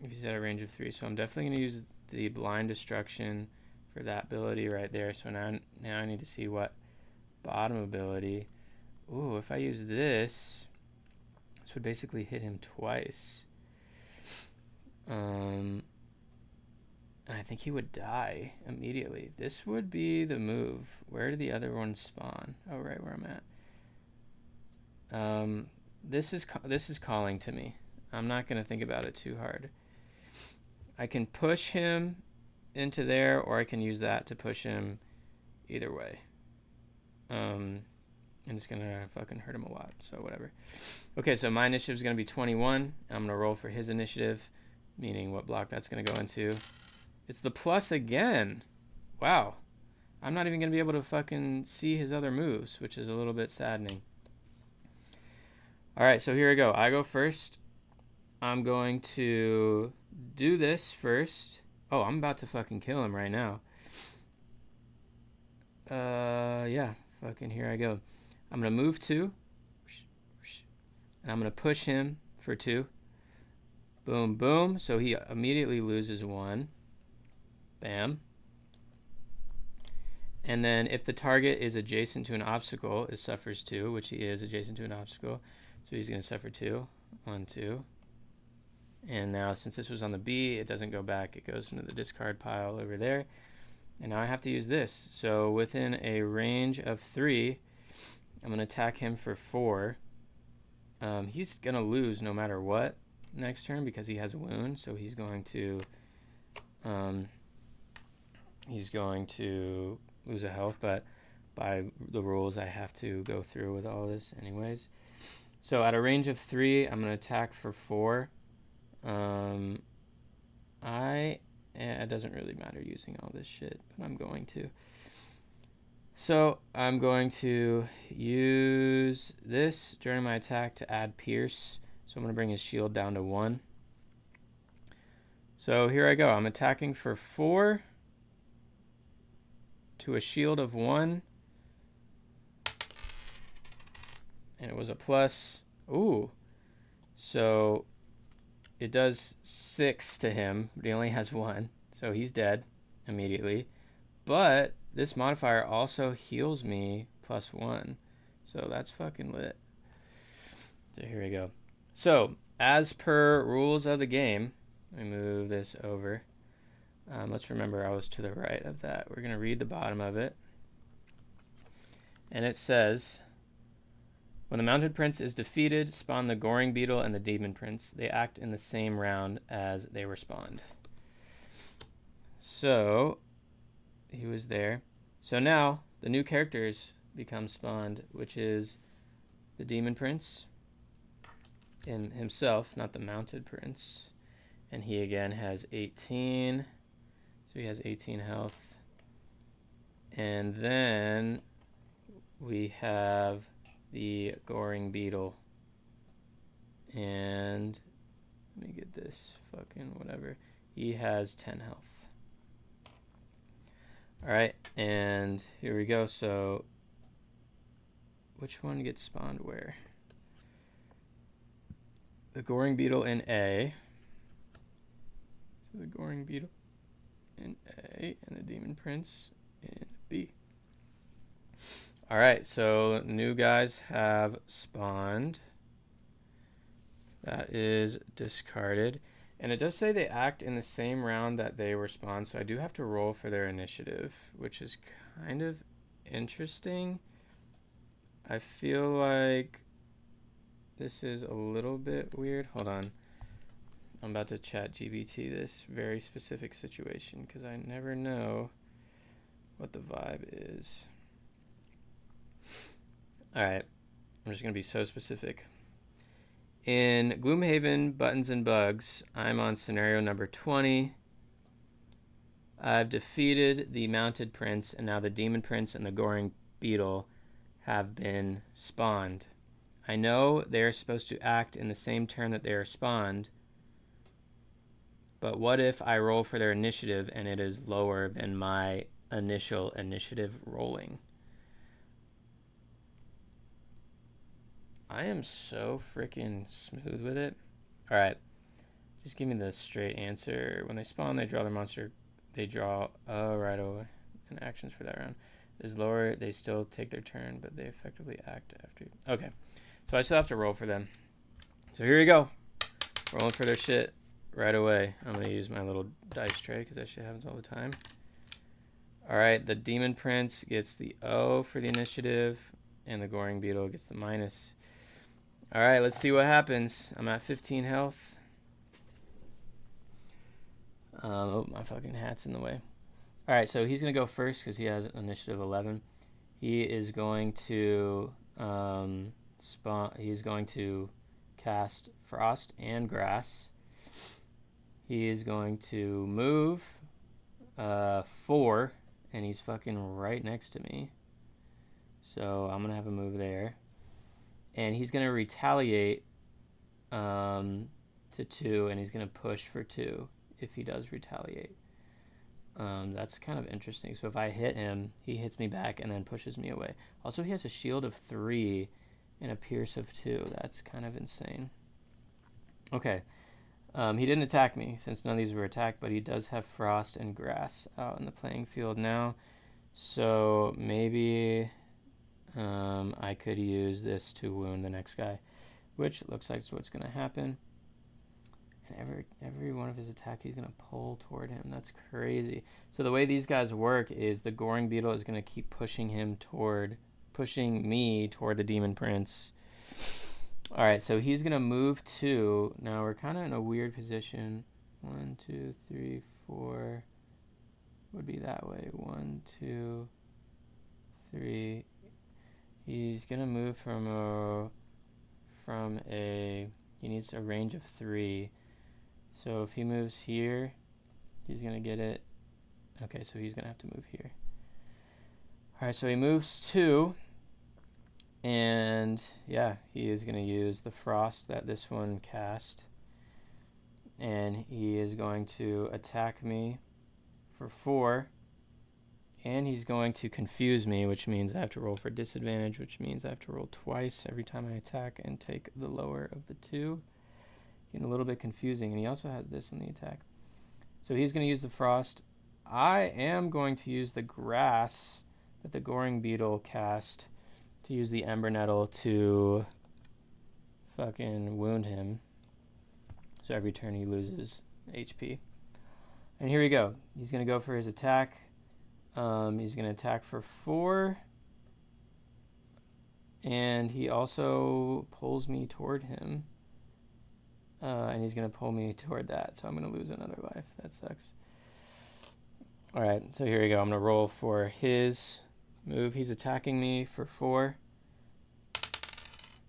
if he's at a range of 3. So I'm definitely gonna use the blind destruction for that ability right there. So now I need to see what bottom ability. Ooh, if I use this would basically hit him twice. And I think he would die immediately. This would be the move. Where do the other ones spawn? Oh, right where I'm at. This is calling to me. I'm not gonna think about it too hard. I can push him into there, or I can use that to push him. Either way. And it's gonna fucking hurt him a lot, so whatever. Okay, so my initiative is gonna be 21. I'm gonna roll for his initiative, meaning what block that's gonna go into. It's the plus again. Wow. I'm not even gonna be able to fucking see his other moves, which is a little bit saddening. Alright, so here we go. I go first. I'm going to do this first. Oh, I'm about to fucking kill him right now. Yeah, fucking here I go. I'm gonna move 2, and I'm gonna push him for 2. Boom, boom. So he immediately loses 1. Bam. And then if the target is adjacent to an obstacle, it suffers 2, which he is adjacent to an obstacle. So he's gonna suffer 2. 1, 2. And now since this was on the B, it doesn't go back. It goes into the discard pile over there. And now I have to use this. So within a range of 3, I'm going to attack him for 4. He's going to lose no matter what next turn because he has a wound. So he's going to lose a health. But by the rules, I have to go through with all this anyways. So at a range of 3, I'm going to attack for 4. It doesn't really matter using all this shit, but I'm going to. So I'm going to use this during my attack to add pierce. So I'm going to bring his shield down to 1. So here I go. I'm attacking for 4 to a shield of 1. And it was a plus. Ooh. So it does 6 to him, but he only has 1. So he's dead immediately. But this modifier also heals me plus 1. So that's fucking lit. So here we go. So as per rules of the game, let me move this over. Let's remember I was to the right of that. We're going to read the bottom of it. And it says, when the Mounted Prince is defeated, spawn the Goring Beetle and the Demon Prince. They act in the same round as they were spawned. So he was there. So now the new characters become spawned, which is the Demon Prince in himself, not the Mounted Prince. And he again has 18. So So he has 18 health. And then we have the Goring Beetle. And let me get this fucking whatever. He has 10 health. Alright, and here we go. So, which one gets spawned where? The Goring Beetle in A. So the Goring Beetle in A, and the Demon Prince in B. Alright, so new guys have spawned. That is discarded. And it does say they act in the same round that they were spawned, so I do have to roll for their initiative, which is kind of interesting. I feel like this is a little bit weird. Hold on. I'm about to chat GBT this very specific situation because I never know what the vibe is. Alright, I'm just going to be so specific. In Gloomhaven, Buttons and Bugs, I'm on scenario number 20. I've defeated the Mounted Prince, and now the Demon Prince and the Goring Beetle have been spawned. I know they are supposed to act in the same turn that they are spawned, but what if I roll for their initiative and it is lower than my initial initiative rolling? I am so freaking smooth with it. Alright. Just give me the straight answer. When they spawn, they draw their monster. They draw right away. And actions for that round. Is lower, they still take their turn, but they effectively act after. Okay. So I still have to roll for them. So here we go. Rolling for their shit right away. I'm going to use my little dice tray because that shit happens all the time. Alright, the Demon Prince gets the O for the initiative, and the Goring Beetle gets the minus. Alright, let's see what happens. I'm at 15 health. Oh, my fucking hat's in the way. Alright, so he's going to go first because he has initiative 11. He is going to he's going to cast Frost and Grass. He is going to move 4, and he's fucking right next to me. So I'm going to have a move there. And he's going to retaliate to 2, and he's going to push for 2 if he does retaliate. That's kind of interesting. So if I hit him, he hits me back and then pushes me away. Also, he has a shield of 3 and a pierce of 2. That's kind of insane. Okay. He didn't attack me since none of these were attacked, but he does have Frost and Grass out in the playing field now. So maybe I could use this to wound the next guy, which looks like what's going to happen. And every one of his attacks, he's going to pull toward him. That's crazy. So the way these guys work is the Goring Beetle is going to keep pushing me toward the Demon Prince. All right, so he's going to move 2. Now we're kind of in a weird position. 1, 2, 3, 4 would be that way. 1, 2, 3. He's going to move he needs a range of 3. So if he moves here, he's going to get it. Okay, so he's going to have to move here. All right, so he moves 2. And yeah, he is going to use the Frost that this one cast. And he is going to attack me for 4. And he's going to confuse me, which means I have to roll for disadvantage, which means I have to roll twice every time I attack and take the lower of the 2. Getting a little bit confusing. And he also has this in the attack. So he's going to use the Frost. I am going to use the Grass that the Goring Beetle cast to use the Ember Nettle to fucking wound him. So every turn he loses HP. And here we go. He's going to go for his attack. He's going to attack for 4. And he also pulls me toward him. And he's going to pull me toward that. So I'm going to lose another life. That sucks. Alright, so here we go. I'm going to roll for his move. He's attacking me for 4.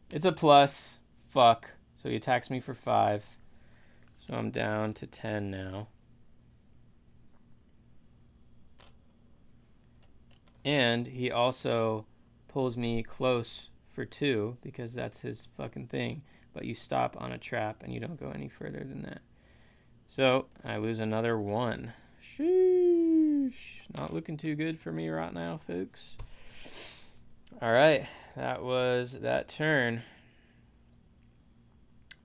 It's a plus. Fuck. So he attacks me for 5. So I'm down to 10 now. And he also pulls me close for 2 because that's his fucking thing. But you stop on a trap and you don't go any further than that. So I lose another 1. Sheesh. Not looking too good for me right now, folks. All right, that was that turn.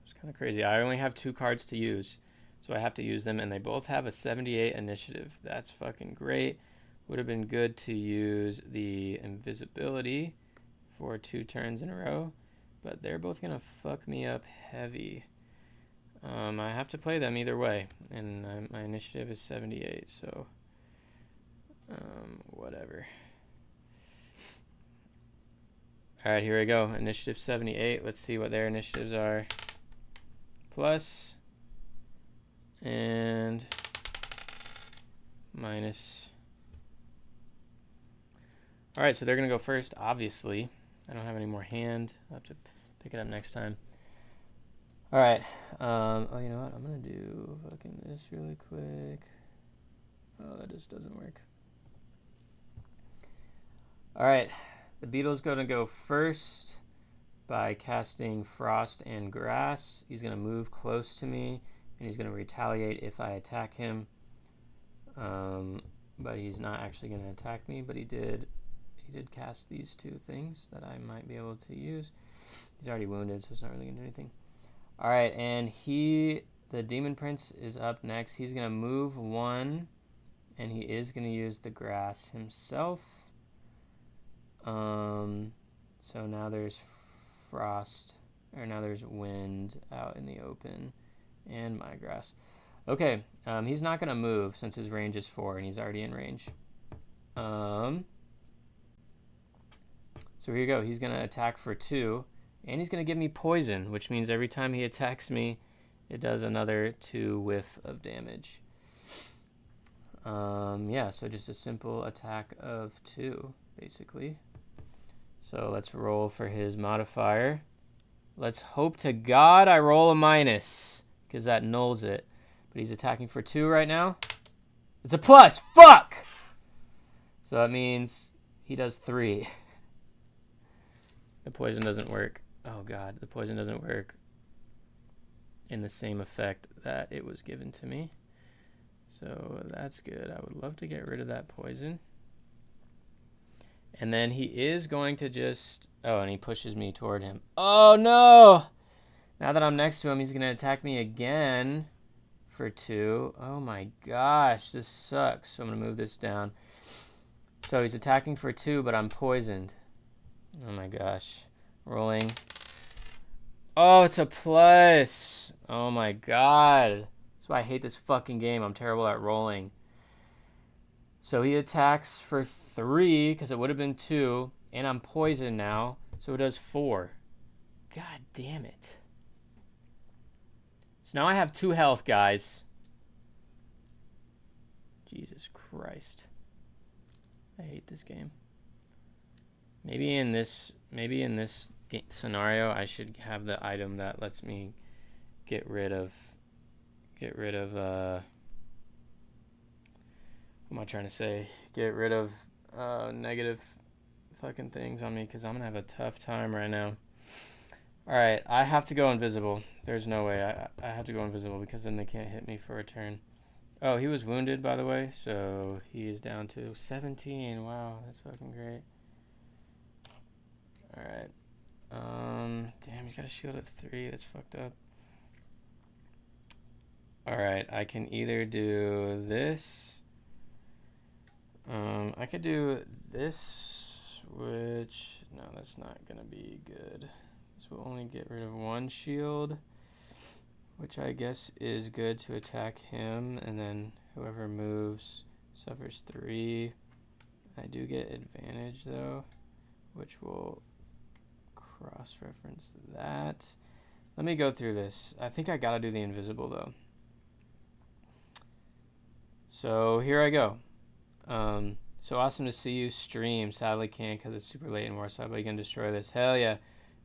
It's kind of crazy. I only have 2 cards to use, so I have to use them, and they both have a 78 initiative. That's fucking great. Would have been good to use the invisibility for 2 turns in a row, but they're both gonna fuck me up heavy. I have to play them either way, and my initiative is 78, so whatever. All right, here we go. Initiative 78. Let's see what their initiatives are. Plus and minus. All right, so they're going to go first, obviously. I don't have any more hand. I'll have to pick it up next time. All right. Oh, you know what? I'm going to do fucking this really quick. Oh, that just doesn't work. All right. The beetle's going to go first by casting Frost and Grass. He's going to move close to me, and he's going to retaliate if I attack him. But he's not actually going to attack me, but he did cast these 2 things that I might be able to use. He's already wounded, so it's not really going to do anything. All right, and the Demon Prince is up next. He's going to move 1, and he is going to use the grass himself. So now there's frost, or now there's wind out in the open, and my grass. Okay, he's not going to move since his range is 4, and he's already in range. So here you go. He's going to attack for 2, and he's going to give me poison, which means every time he attacks me, it does another 2 whiff of damage. Yeah, so just a simple attack of 2, basically. So let's roll for his modifier. Let's hope to God I roll a minus, because that nulls it. But he's attacking for 2 right now. It's a plus! Fuck! So that means he does 3. The poison doesn't work. Oh God, the poison doesn't work in the same effect that it was given to me. So that's good. I would love to get rid of that poison. And then he is going to just... Oh, and he pushes me toward him. Oh, no! Now that I'm next to him, he's going to attack me again for 2. Oh, my gosh. This sucks. So I'm going to move this down. So he's attacking for 2, but I'm poisoned. Oh, my gosh. Rolling. Oh, it's a plus. Oh, my God. That's why I hate this fucking game. I'm terrible at rolling. So he attacks for 3, because it would have been 2, and I'm poisoned now, so it does 4. God damn it. So now I have 2 health, guys. Jesus Christ. I hate this game. Maybe in this scenario, I should have the item that lets me get rid of what am I trying to say? Get rid of negative fucking things on me, because I'm gonna have a tough time right now. Alright, I have to go invisible. There's no way. I have to go invisible, because then they can't hit me for a turn. Oh, he was wounded, by the way, so he's down to 17. Wow, that's fucking great. Alright. Damn, he's got a shield at 3. That's fucked up. Alright, I can either do this. I could do this, which... No, that's not going to be good. This will only get rid of 1 shield, which I guess is good to attack him, and then whoever moves suffers 3. I do get advantage, though, which will cross-reference that. Let me go through this. I think I got to do the invisible, though. So here I go. So awesome to see you stream. Sadly can't because it's super late in Warsaw, but you can destroy this. Hell yeah.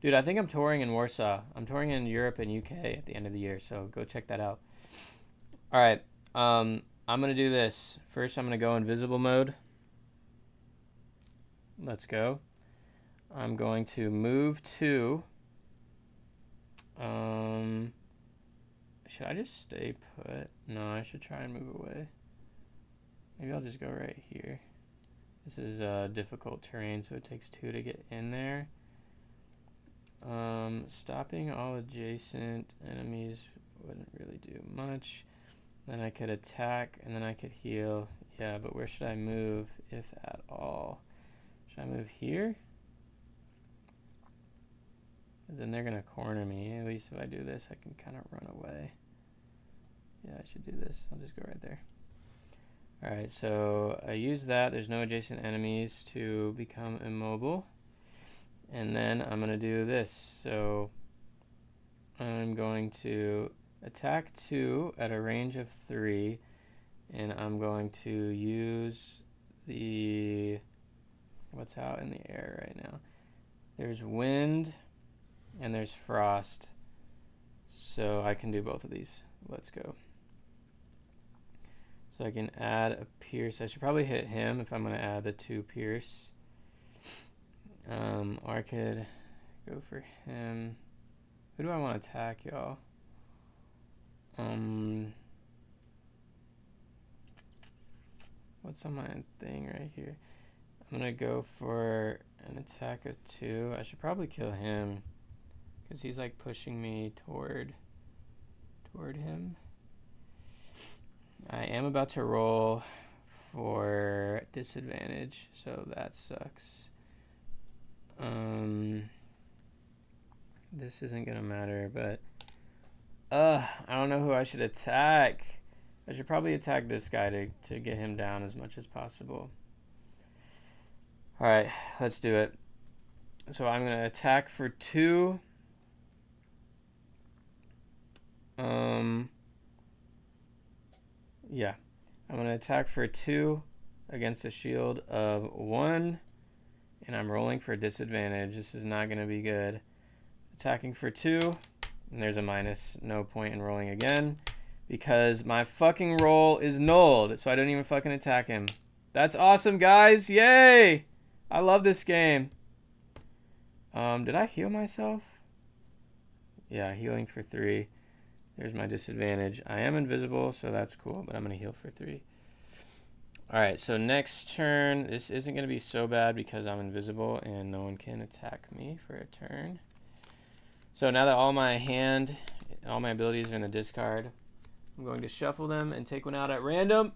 Dude, I think I'm touring in Warsaw. I'm touring in Europe and UK at the end of the year, so go check that out. Alright, I'm going to do this. First, I'm going to go invisible mode. Let's go. I'm going to move to... should I just stay put? No, I should try and move away. Maybe I'll just go right here. This is difficult terrain, so it takes 2 to get in there. Stopping all adjacent enemies wouldn't really do much. Then I could attack, and then I could heal. Yeah, but where should I move, if at all? Should I move here? Because then they're going to corner me. At least if I do this, I can kind of run away. Yeah, I should do this. I'll just go right there. Alright, so I use that. There's no adjacent enemies to become immobile. And then I'm going to do this. So I'm going to attack 2 at a range of 3. And I'm going to use the... What's out in the air right now? There's wind and there's frost. So I can do both of these. Let's go. So I can add a pierce. I should probably hit him if I'm going to add the 2 pierce. Or I could go for him. Who do I want to attack, y'all? What's on my thing right here? I'm going to go for an attack of 2. I should probably kill him because he's like pushing me toward him. I am about to roll for disadvantage, so that sucks. This isn't gonna matter, but I don't know who I should attack. I should probably attack this guy to get him down as much as possible. Alright, let's do it. So I'm gonna attack for 2. Yeah, I'm going to attack for 2 against a shield of 1, and I'm rolling for disadvantage. This is not going to be good. Attacking for 2, and there's a minus. No point in rolling again because my fucking roll is nulled, so I don't even fucking attack him. That's awesome, guys. Yay! I love this game. Did I heal myself? Yeah, healing for 3. There's my disadvantage. I am invisible, so that's cool, but I'm going to heal for 3. Alright, so next turn, this isn't going to be so bad because I'm invisible and no one can attack me for a turn. So now that all my abilities are in the discard, I'm going to shuffle them and take one out at random.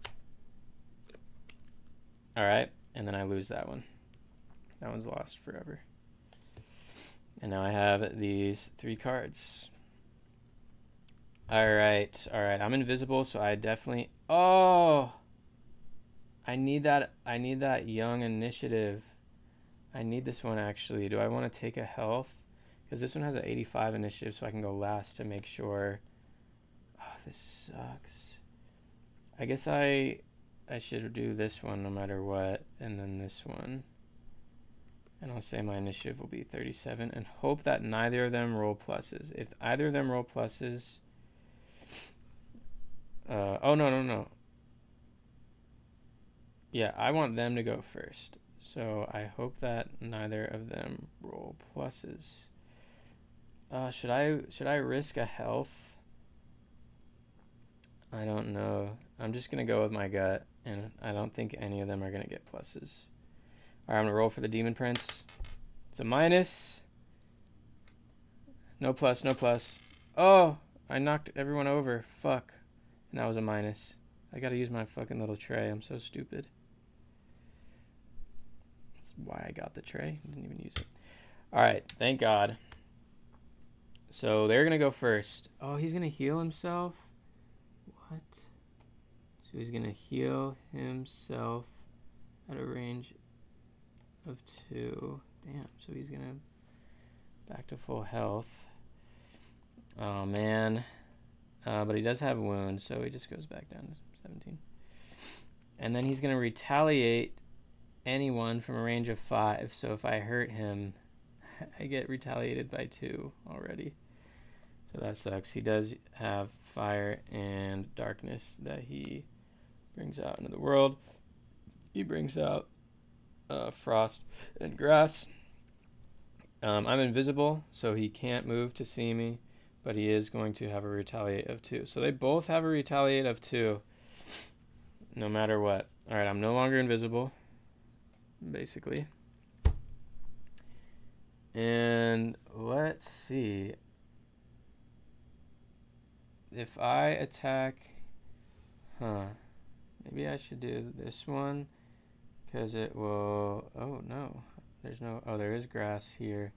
Alright, and then I lose that one. That one's lost forever. And now I have these 3 cards. Alright, I'm invisible, so I definitely... Oh! I need that young initiative. I need this one, actually. Do I want to take a health? Because this one has an 85 initiative, so I can go last to make sure... Oh, this sucks. I guess I should do this one no matter what, and then this one. And I'll say my initiative will be 37, and hope that neither of them roll pluses. If either of them roll pluses... oh, no. Yeah, I want them to go first. So I hope that neither of them roll pluses. Should I risk a health? I don't know. I'm just going to go with my gut, and I don't think any of them are going to get pluses. Alright, I'm going to roll for the Demon Prince. It's a minus. No plus, no plus. Oh, I knocked everyone over. Fuck. And that was a minus. I gotta use my fucking little tray. I'm so stupid. That's why I got the tray. Didn't even use it. Alright, thank God. So they're gonna go first. Oh, he's gonna heal himself? What? So he's gonna heal himself at a range of 2. Damn, so he's gonna back to full health. Oh, man. But he does have wounds, so he just goes back down to 17. And then he's going to retaliate anyone from a range of 5. So if I hurt him, I get retaliated by 2 already. So that sucks. He does have fire and darkness that he brings out into the world. He brings out frost and grass. I'm invisible, so he can't move to see me, but he is going to have a retaliate of 2. So they both have a retaliate of 2, no matter what. All right, I'm no longer invisible, basically. And let's see. If I attack... Maybe I should do this one, because it will... Oh, no. There's no... Oh, there is grass here.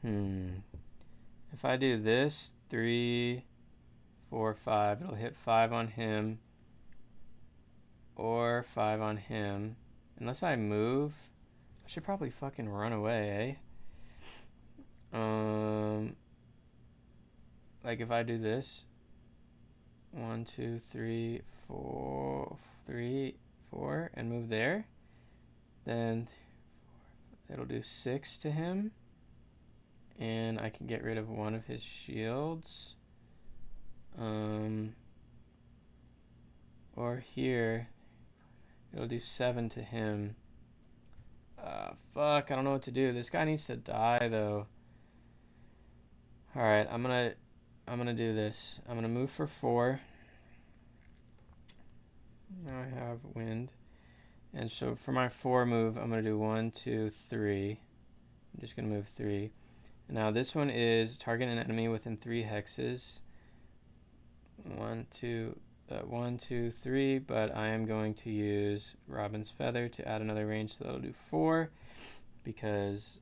If I do this, 3, 4, 5, it'll hit 5 on him, or 5 on him. Unless I move, I should probably fucking run away, eh? Like if I do this, 1, 2, 3, 4, 3, 4, and move there, then it'll do 6 to him, and I can get rid of one of his shields. Or here, it'll do 7 to him. Fuck, I don't know what to do. This guy needs to die, though. Alright, I'm gonna do this. I'm gonna move for 4. Now I have wind. And so for my 4 move, I'm gonna do 1, 2, 3. I'm just gonna move 3. And now this one is target an enemy within 3 hexes. 1, 2, 3, but I am going to use Robin's Feather to add another range, so that'll do 4, because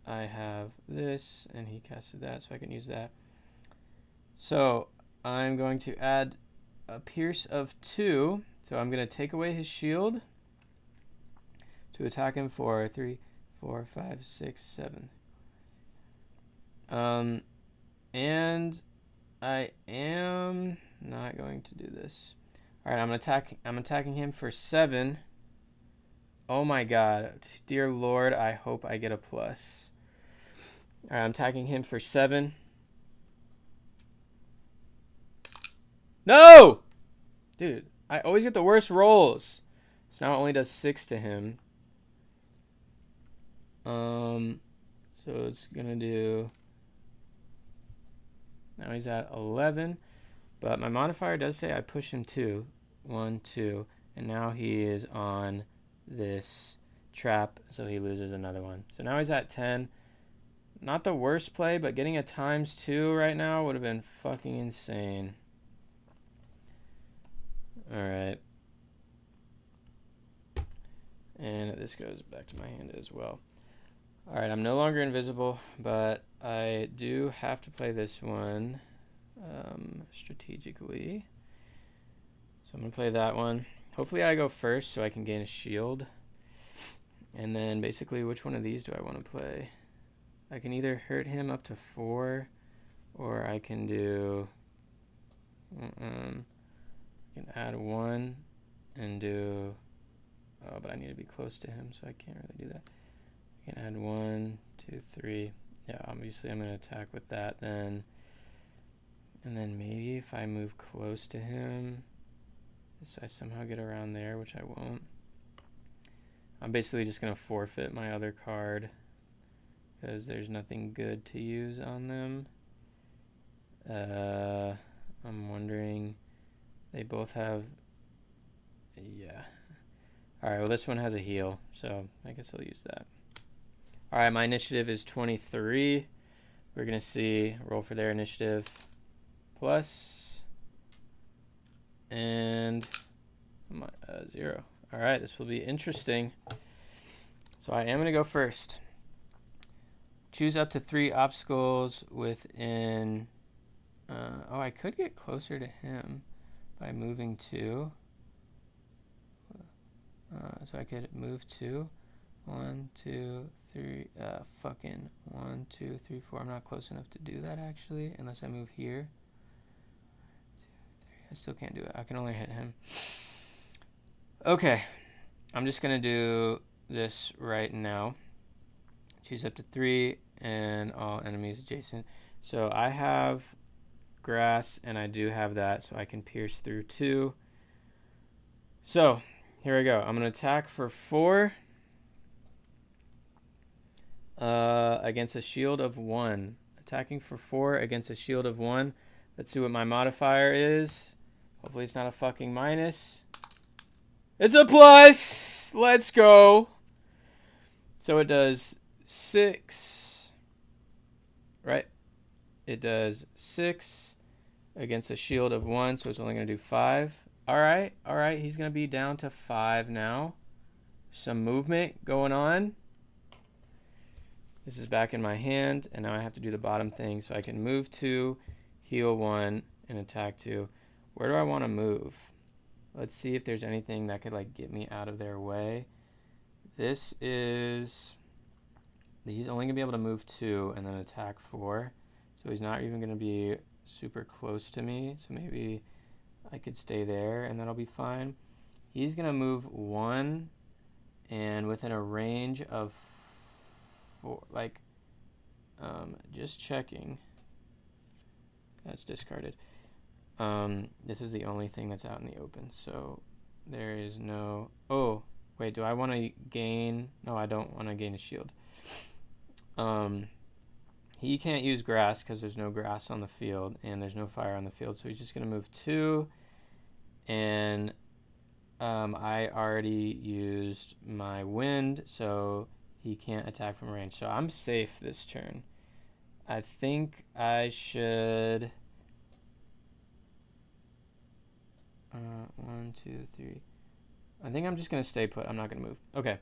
I have this, and he casted that, so I can use that. So I'm going to add a Pierce of 2, so I'm going to take away his shield to attack him for 3, 4, 5, 6, 7. And I am not going to do this. All right, I'm attacking him for 7. Oh my god, dear Lord, I hope I get a plus. All right, I'm attacking him for 7. No! Dude, I always get the worst rolls. So now it only does 6 to him. So it's gonna do... Now he's at 11. But my modifier does say I push him 2. 1, 2. And now he is on this trap, so he loses another one. So now he's at 10. Not the worst play, but getting a ×2 right now would have been fucking insane. Alright. And this goes back to my hand as well. Alright, I'm no longer invisible, but I do have to play this one strategically. So I'm going to play that one. Hopefully I go first so I can gain a shield. And then basically, which one of these do I want to play? I can either hurt him up to 4, or I can do... I can add 1 and do... Oh, but I need to be close to him, so I can't really do that. I can add 1, 2, 3. Yeah, obviously I'm going to attack with that then. And then maybe if I move close to him, I somehow get around there, which I won't. I'm basically just going to forfeit my other card, because there's nothing good to use on them. I'm wondering... They both have... Yeah. Alright, well this one has a heal, so I guess I'll use that. Alright, my initiative is 23. We're going to see, roll for their initiative. Plus. And 0. Alright, this will be interesting. So I am going to go first. Choose up to 3 obstacles within... oh, I could get closer to him by moving 2. So I could move 2. 1, 2, 3. Fucking 1, 2, 3, 4. I'm not close enough to do that actually, unless I move here. 2, 3. I still can't do it. I can only hit him. Okay. I'm just going to do this right now. Choose up to 3 and all enemies adjacent. So I have grass and I do have that, so I can pierce through 2. So Here I go. I'm going to attack for 4 against a shield of 1. Attacking for 4 against a shield of 1. Let's see what my modifier is. Hopefully it's not a fucking minus. It's a plus! Let's go! So it does 6. Right? It does 6 against a shield of 1, so it's only going to do 5. Alright, he's going to be down to 5 now. Some movement going on. This is back in my hand, and now I have to do the bottom thing, so I can move 2, heal 1, and attack 2. Where do I want to move? Let's see if there's anything that could like get me out of their way. This is... He's only going to be able to move 2 and then attack 4. So he's not even going to be super close to me, so maybe I could stay there and that'll be fine. He's going to move 1 and within a range of 4, like, just checking. That's discarded. This is the only thing that's out in the open, so there is no... Oh, wait, do I want to gain... No, I don't want to gain a shield. He can't use grass because there's no grass on the field and there's no fire on the field, so he's just going to move 2. And I already used my wind, so he can't attack from range. So I'm safe this turn. I think I should... 1, 2, 3. I think I'm just going to stay put. I'm not going to move. Okay.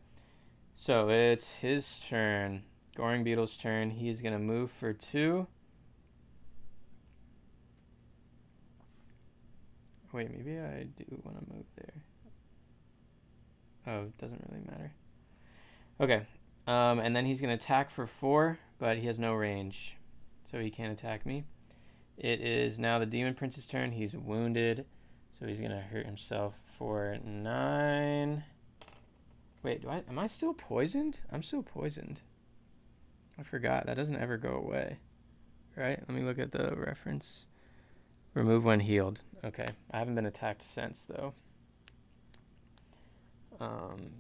So it's his turn. Goring Beetle's turn. He's going to move for 2. Wait, maybe I do want to move there. Oh, it doesn't really matter. Okay. And then he's going to attack for 4, but he has no range, so he can't attack me. It is now the Demon Prince's turn. He's wounded, so he's going to hurt himself for 9. Wait, am I still poisoned? I'm still poisoned. I forgot. That doesn't ever go away. Right? Let me look at the reference. Remove when healed. Okay. I haven't been attacked since, though.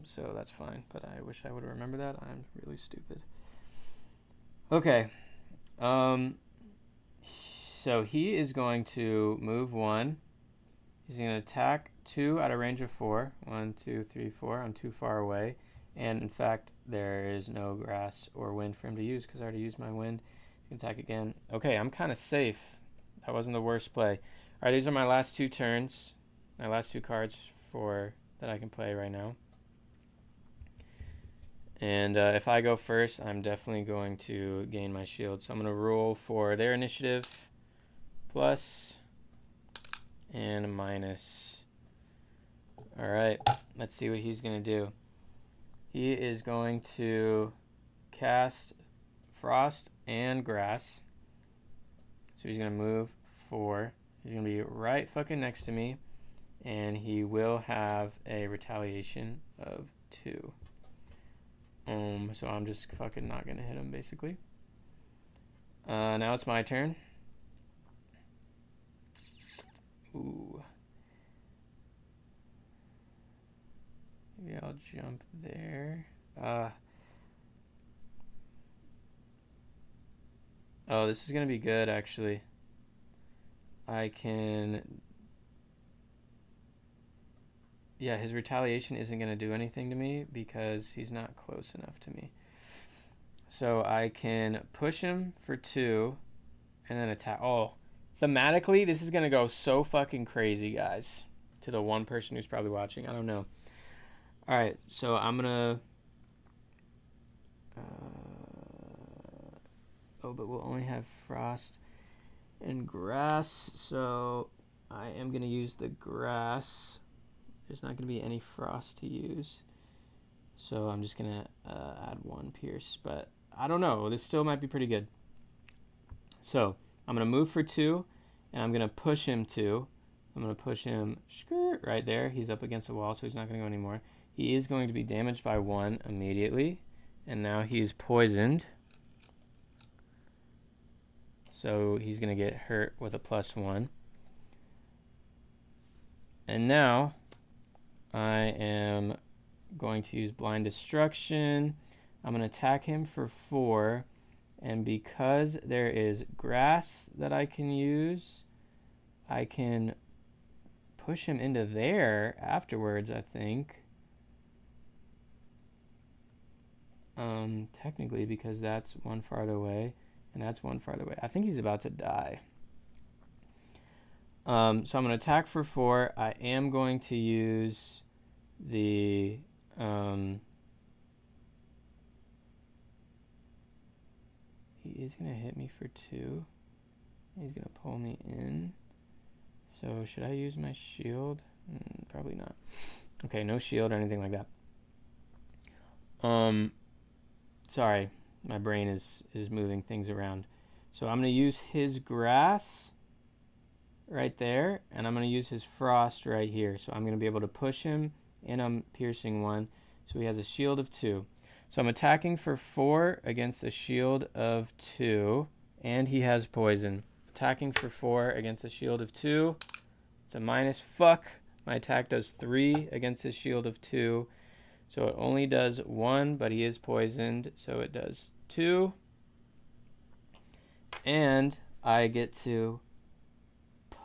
So that's fine. But I wish I would have remembered that. I'm really stupid. Okay. So he is going to move 1. He's going to attack 2 at a range of 4. 1, 2, 3, 4. I'm too far away. And in fact, there is no grass or wind for him to use because I already used my wind. He can attack again. Okay, I'm kind of safe. That wasn't the worst play. All right, these are my last 2 turns. My last 2 cards that I can play right now. And if I go first, I'm definitely going to gain my shield. So I'm going to roll for their initiative, plus and a minus. All right, let's see what he's going to do. He is going to cast Frost and Grass. So he's going to move 4. He's going to be right fucking next to me. And he will have a retaliation of 2. So I'm just fucking not going to hit him, basically. Now it's my turn. Ooh. Maybe I'll jump there. Oh, this is going to be good, actually. I can... Yeah, his retaliation isn't going to do anything to me because he's not close enough to me. So I can push him for 2 and then attack. Oh, thematically, this is going to go so fucking crazy, guys. To the one person who's probably watching. I don't know. All right, so I'm going to... but we'll only have Frost and Grass. So I am going to use the Grass. There's not going to be any Frost to use. So I'm just going to add 1 Pierce. But I don't know. This still might be pretty good. So I'm going to move for 2. And I'm going to push him 2. I'm going to push him right there. He's up against the wall, so he's not going to go anymore. He is going to be damaged by 1 immediately. And now he's poisoned. So he's going to get hurt with a +1. And now... I am going to use blind destruction. I'm going to attack him for 4. And because there is grass that I can use, I can push him into there afterwards, I think. Technically, because that's one farther away, and that's one farther away. I think he's about to die. So I'm going to attack for 4. I am going to use the... he is going to hit me for 2. He's going to pull me in. So should I use my shield? Probably not. Okay, no shield or anything like that. Sorry, my brain is moving things around. So I'm going to use his grass right there, and I'm going to use his frost right here. So I'm going to be able to push him, and I'm piercing 1. So he has a shield of 2. So I'm attacking for 4 against a shield of 2, and he has poison. Attacking for 4 against a shield of 2. It's a minus. Fuck. My attack does 3 against his shield of 2. So it only does 1, but he is poisoned, so it does 2. And I get to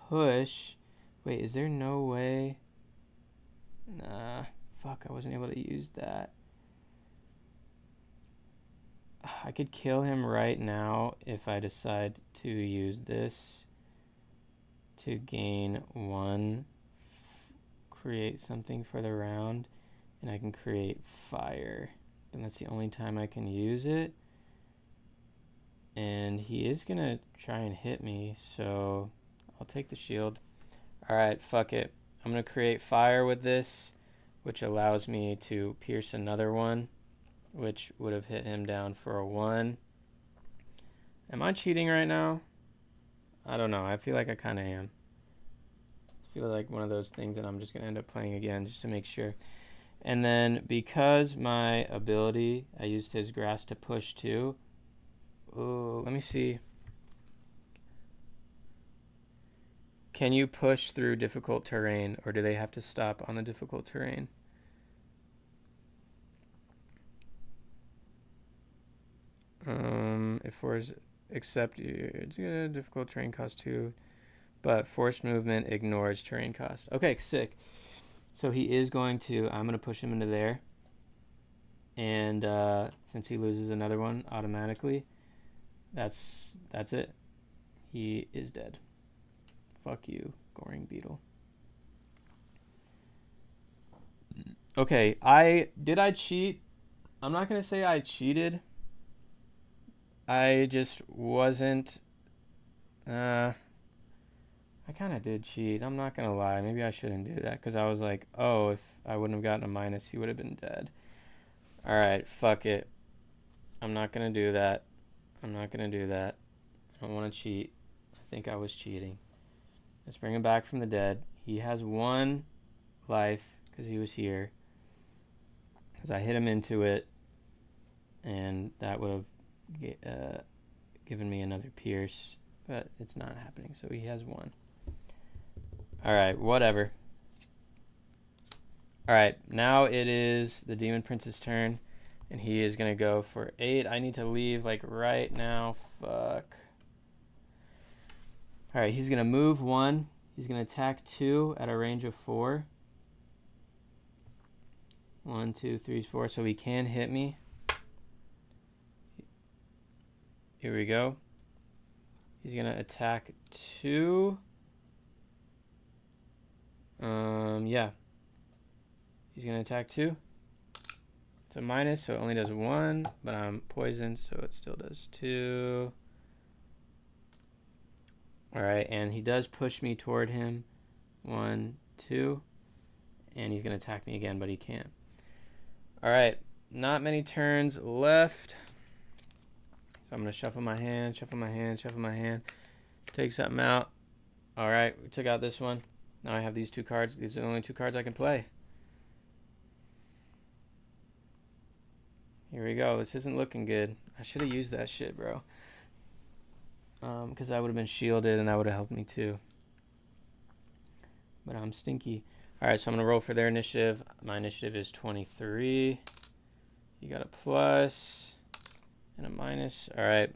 push. Wait, is there no way? Nah, fuck, I wasn't able to use that. I could kill him right now if I decide to use this to gain 1, create something for the round, and I can create fire. And that's the only time I can use it. And he is going to try and hit me, so I'll take the shield. Alright, fuck it. I'm going to create fire with this, which allows me to pierce another one, which would have hit him down for a 1. Am I cheating right now? I don't know. I feel like I kind of am. I feel like one of those things that I'm just going to end up playing again just to make sure. And then because my ability, I used his grass to push too. Oh, let me see. Can you push through difficult terrain, or do they have to stop on the difficult terrain? If force accept it's good, difficult terrain cost 2, but forced movement ignores terrain cost. Okay, sick. So he is going to, I'm going to push him into there. And since he loses another one automatically, that's it. He is dead. Fuck you, Goring Beetle. Okay, did I cheat? I'm not going to say I cheated. I just wasn't... I kind of did cheat. I'm not going to lie. Maybe I shouldn't do that, because I was like, oh, if I wouldn't have gotten a minus, he would have been dead. Alright, fuck it. I'm not going to do that. I'm not going to do that. I don't want to cheat. I think I was cheating. Let's bring him back from the dead. He has 1 life, because he was here. Because I hit him into it, and that would have given me another pierce. But it's not happening, so he has 1. Alright, whatever. Alright, now it is the Demon Prince's turn, and he is going to go for 8. I need to leave, like, right now. Fuck. Alright, he's going to move 1. He's going to attack 2 at a range of 4. 1, 2, 3, 4, so he can hit me. Here we go. He's going to attack 2. Yeah. He's going to attack 2. It's a minus, so it only does 1, but I'm poisoned, so it still does 2. Alright, and he does push me toward him. 1, 2. And he's going to attack me again, but he can't. Alright, not many turns left. So I'm going to shuffle my hand, shuffle my hand, shuffle my hand. Take something out. Alright, we took out this one. Now I have these 2 cards. These are the only 2 cards I can play. Here we go. This isn't looking good. I should have used that shit, bro. Because I would have been shielded and that would have helped me too. But I'm stinky. All right, so I'm going to roll for their initiative. My initiative is 23. You got a plus and a minus. All right.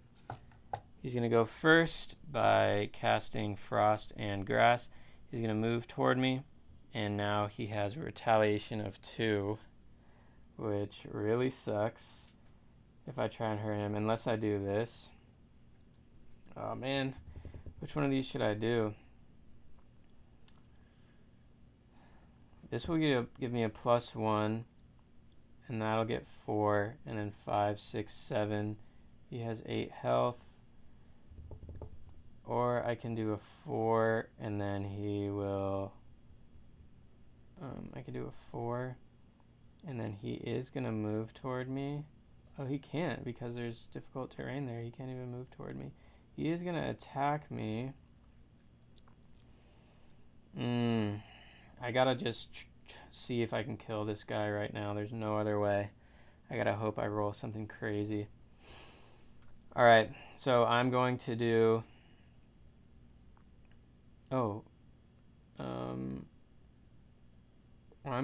He's going to go first by casting Frost and Grass. He's going to move toward me. And now he has a retaliation of 2, which really sucks if I try and hurt him, unless I do this. Oh, man. Which one of these should I do? This will give me a +1, and that'll get 4, and then 5, 6, 7. He has 8 health. Or I can do a 4, and then he will... I can do a 4, and then he is going to move toward me. Oh, he can't, because there's difficult terrain there. He can't even move toward me. He is going to attack me. I gotta just see if I can kill this guy right now. There's no other way. I gotta hope I roll something crazy. Alright, so I'm going to do... I'm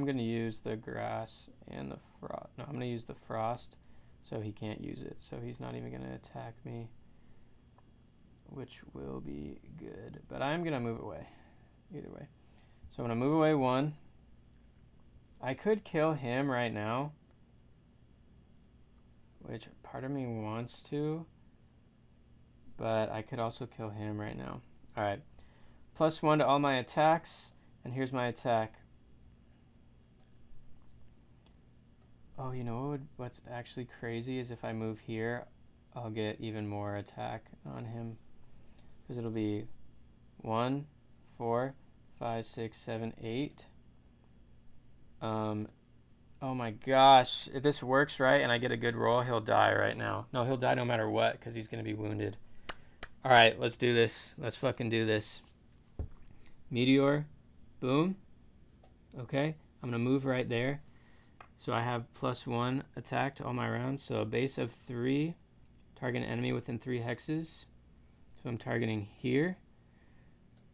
going to use the grass and the frost. No, I'm going to use the frost, so he can't use it. So he's not even going to attack me, which will be good. But I'm going to move away, either way. So I'm going to move away 1. I could kill him right now, which part of me wants to, but I could also kill him right now. All right, +1 to all my attacks, and here's my attack. Oh, you know what's actually crazy is if I move here, I'll get even more attack on him. Because it'll be 1, 4, 5, 6, 7, 8. Oh my gosh. If this works right and I get a good roll, he'll die right now. No, he'll die no matter what because he's going to be wounded. Alright, let's do this. Let's fucking do this. Meteor. Boom. Okay, I'm going to move right there. So I have +1 attack to all my rounds. So a base of 3. Target an enemy within 3 hexes. So I'm targeting here.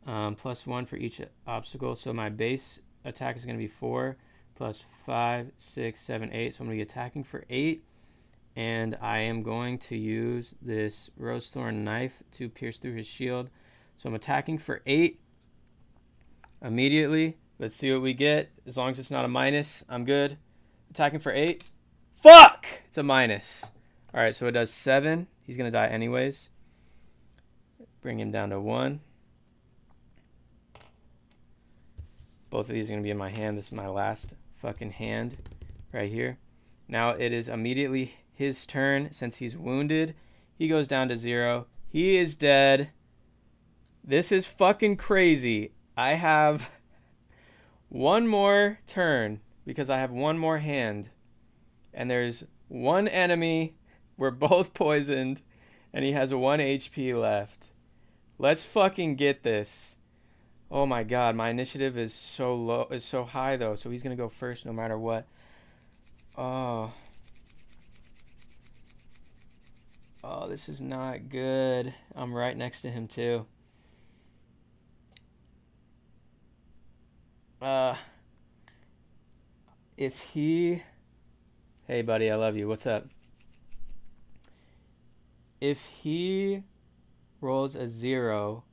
+1 for each obstacle. So my base attack is going to be 4 plus 5, 6, 7, 8. So I'm going to be attacking for 8. And I am going to use this Rose Thorn knife to pierce through his shield. So I'm attacking for 8 immediately. Let's see what we get. As long as it's not a minus, I'm good. Attacking for 8. Fuck! It's a minus. Alright, so it does 7. He's going to die anyways. Bring him down to 1. Both of these are going to be in my hand. This is my last fucking hand right here. Now it is immediately his turn. Since he's wounded, he goes down to 0. He is dead. This is fucking crazy. I have one more turn because I have one more hand. And there's one enemy. We're both poisoned. And he has 1 HP left. Let's fucking get this. Oh my god, my initiative is so low, is so high though, so he's gonna go first no matter what. Oh, this is not good. I'm right next to him too. If he... Hey buddy, I love you. What's up? If he rolls a 0,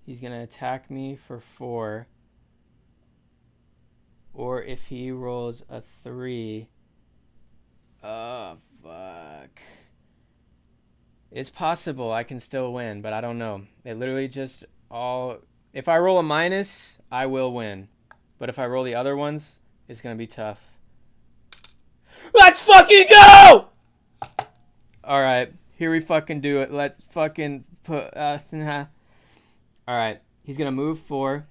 he's going to attack me for 4. Or if he rolls a 3... Oh, fuck. It's possible I can still win, but I don't know. It literally just all... If I roll a minus, I will win. But if I roll the other ones, it's going to be tough. Let's fucking go! Alright, here we fucking do it. Let's fucking put... Alright, he's going to move 4.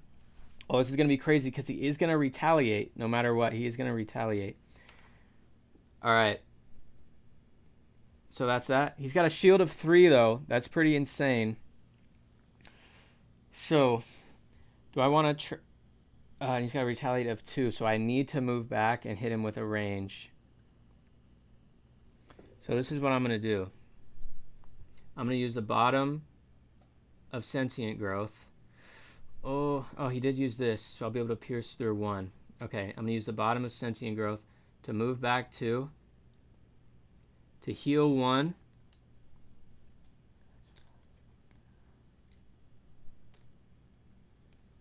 Oh, this is going to be crazy because he is going to retaliate. No matter what, he is going to retaliate. Alright. So that's that. He's got a shield of 3, though. That's pretty insane. So, do I want to... he's got a retaliate of 2, so I need to move back and hit him with a range. So this is what I'm going to do. I'm going to use the bottom of sentient growth. Oh, he did use this, so I'll be able to pierce through 1. Okay, I'm going to use the bottom of sentient growth to move back 2, to heal 1,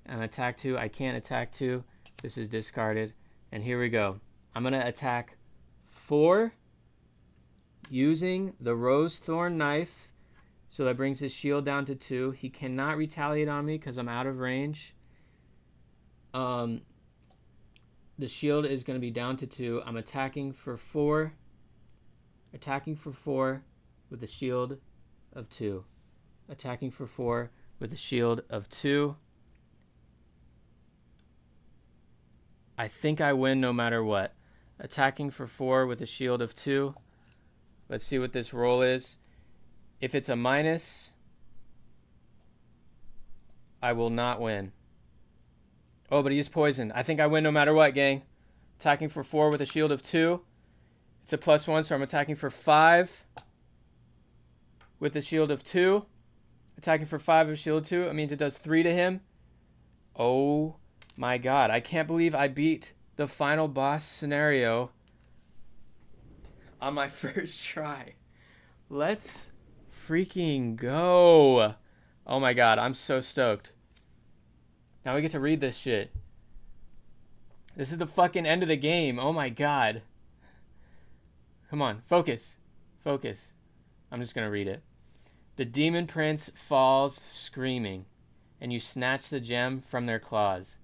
and attack 2. I can't attack 2. This is discarded. And here we go. I'm going to attack 4 using the rose thorn knife. So that brings his shield down to 2. He cannot retaliate on me because I'm out of range. The shield is going to be down to 2. I'm attacking for 4. Attacking for 4 with a shield of 2. Attacking for 4 with a shield of 2. I think I win no matter what. Attacking for 4 with a shield of 2. Let's see what this roll is. If it's a minus, I will not win. Oh, but he is poisoned. I think I win no matter what, gang. Attacking for 4 with a shield of 2. It's a +1, so I'm attacking for 5 with a shield of 2. Attacking for 5 with a shield of 2. It means it does 3 to him. Oh my god. I can't believe I beat the final boss scenario on my first try. Let's freaking go. Oh my god, I'm so stoked. Now we get to read this shit. This is the fucking end of the game. Oh my god. Come on, focus. Focus. I'm just gonna read it. The demon prince falls screaming, and you snatch the gem from their claws.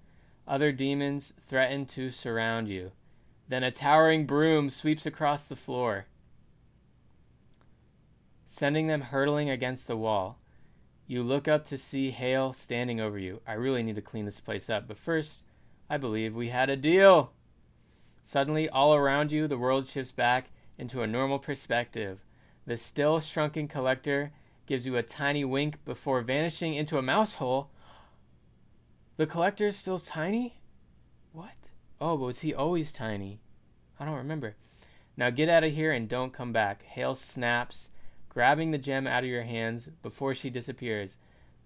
Other demons threaten to surround you. Then a towering broom sweeps across the floor, sending them hurtling against the wall. You look up to see Hale standing over you. I really need to clean this place up, but first, I believe we had a deal. Suddenly, all around you, the world shifts back into a normal perspective. The still shrunken collector gives you a tiny wink before vanishing into a mouse hole. The collector is still tiny? What? Oh, but was he always tiny? I don't remember. Now get out of here and don't come back. Hale snaps, grabbing the gem out of your hands before she disappears.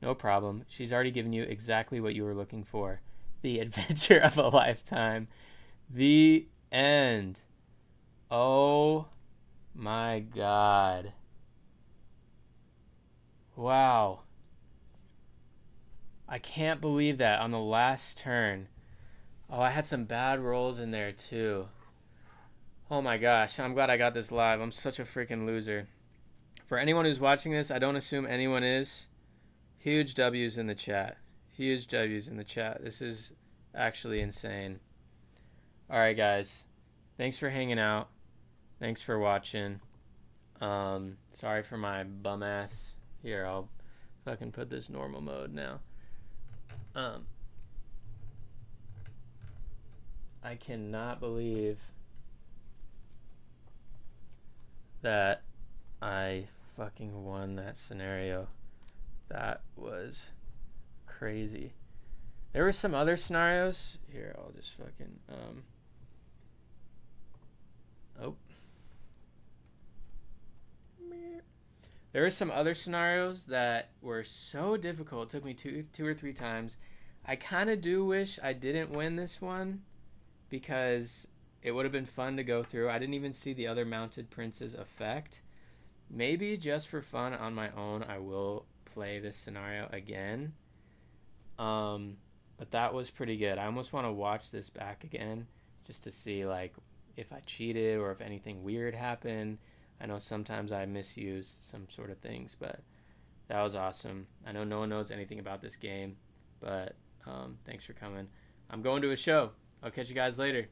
No problem. She's already given you exactly what you were looking for. The adventure of a lifetime. The end. Oh my god. Wow. I can't believe that on the last turn. Oh, I had some bad rolls in there too. Oh my gosh, I'm glad I got this live. I'm such a freaking loser. For anyone who's watching this, I don't assume anyone is. Huge W's in the chat. Huge W's in the chat. This is actually insane. Alright guys, thanks for hanging out. Thanks for watching. Sorry for my bum ass. Here, I'll fucking put this normal mode now. I cannot believe that I fucking won that scenario. That was crazy. There were some other scenarios. Here, I'll just fucking oh. There were some other scenarios that were so difficult. It took me two or three times. I kind of do wish I didn't win this one because it would have been fun to go through. I didn't even see the other mounted prince's effect. Maybe just for fun on my own, I will play this scenario again. But that was pretty good. I almost want to watch this back again just to see like if I cheated or if anything weird happened. I know sometimes I misused some sort of things, but that was awesome. I know no one knows anything about this game, but thanks for coming. I'm going to a show. I'll catch you guys later.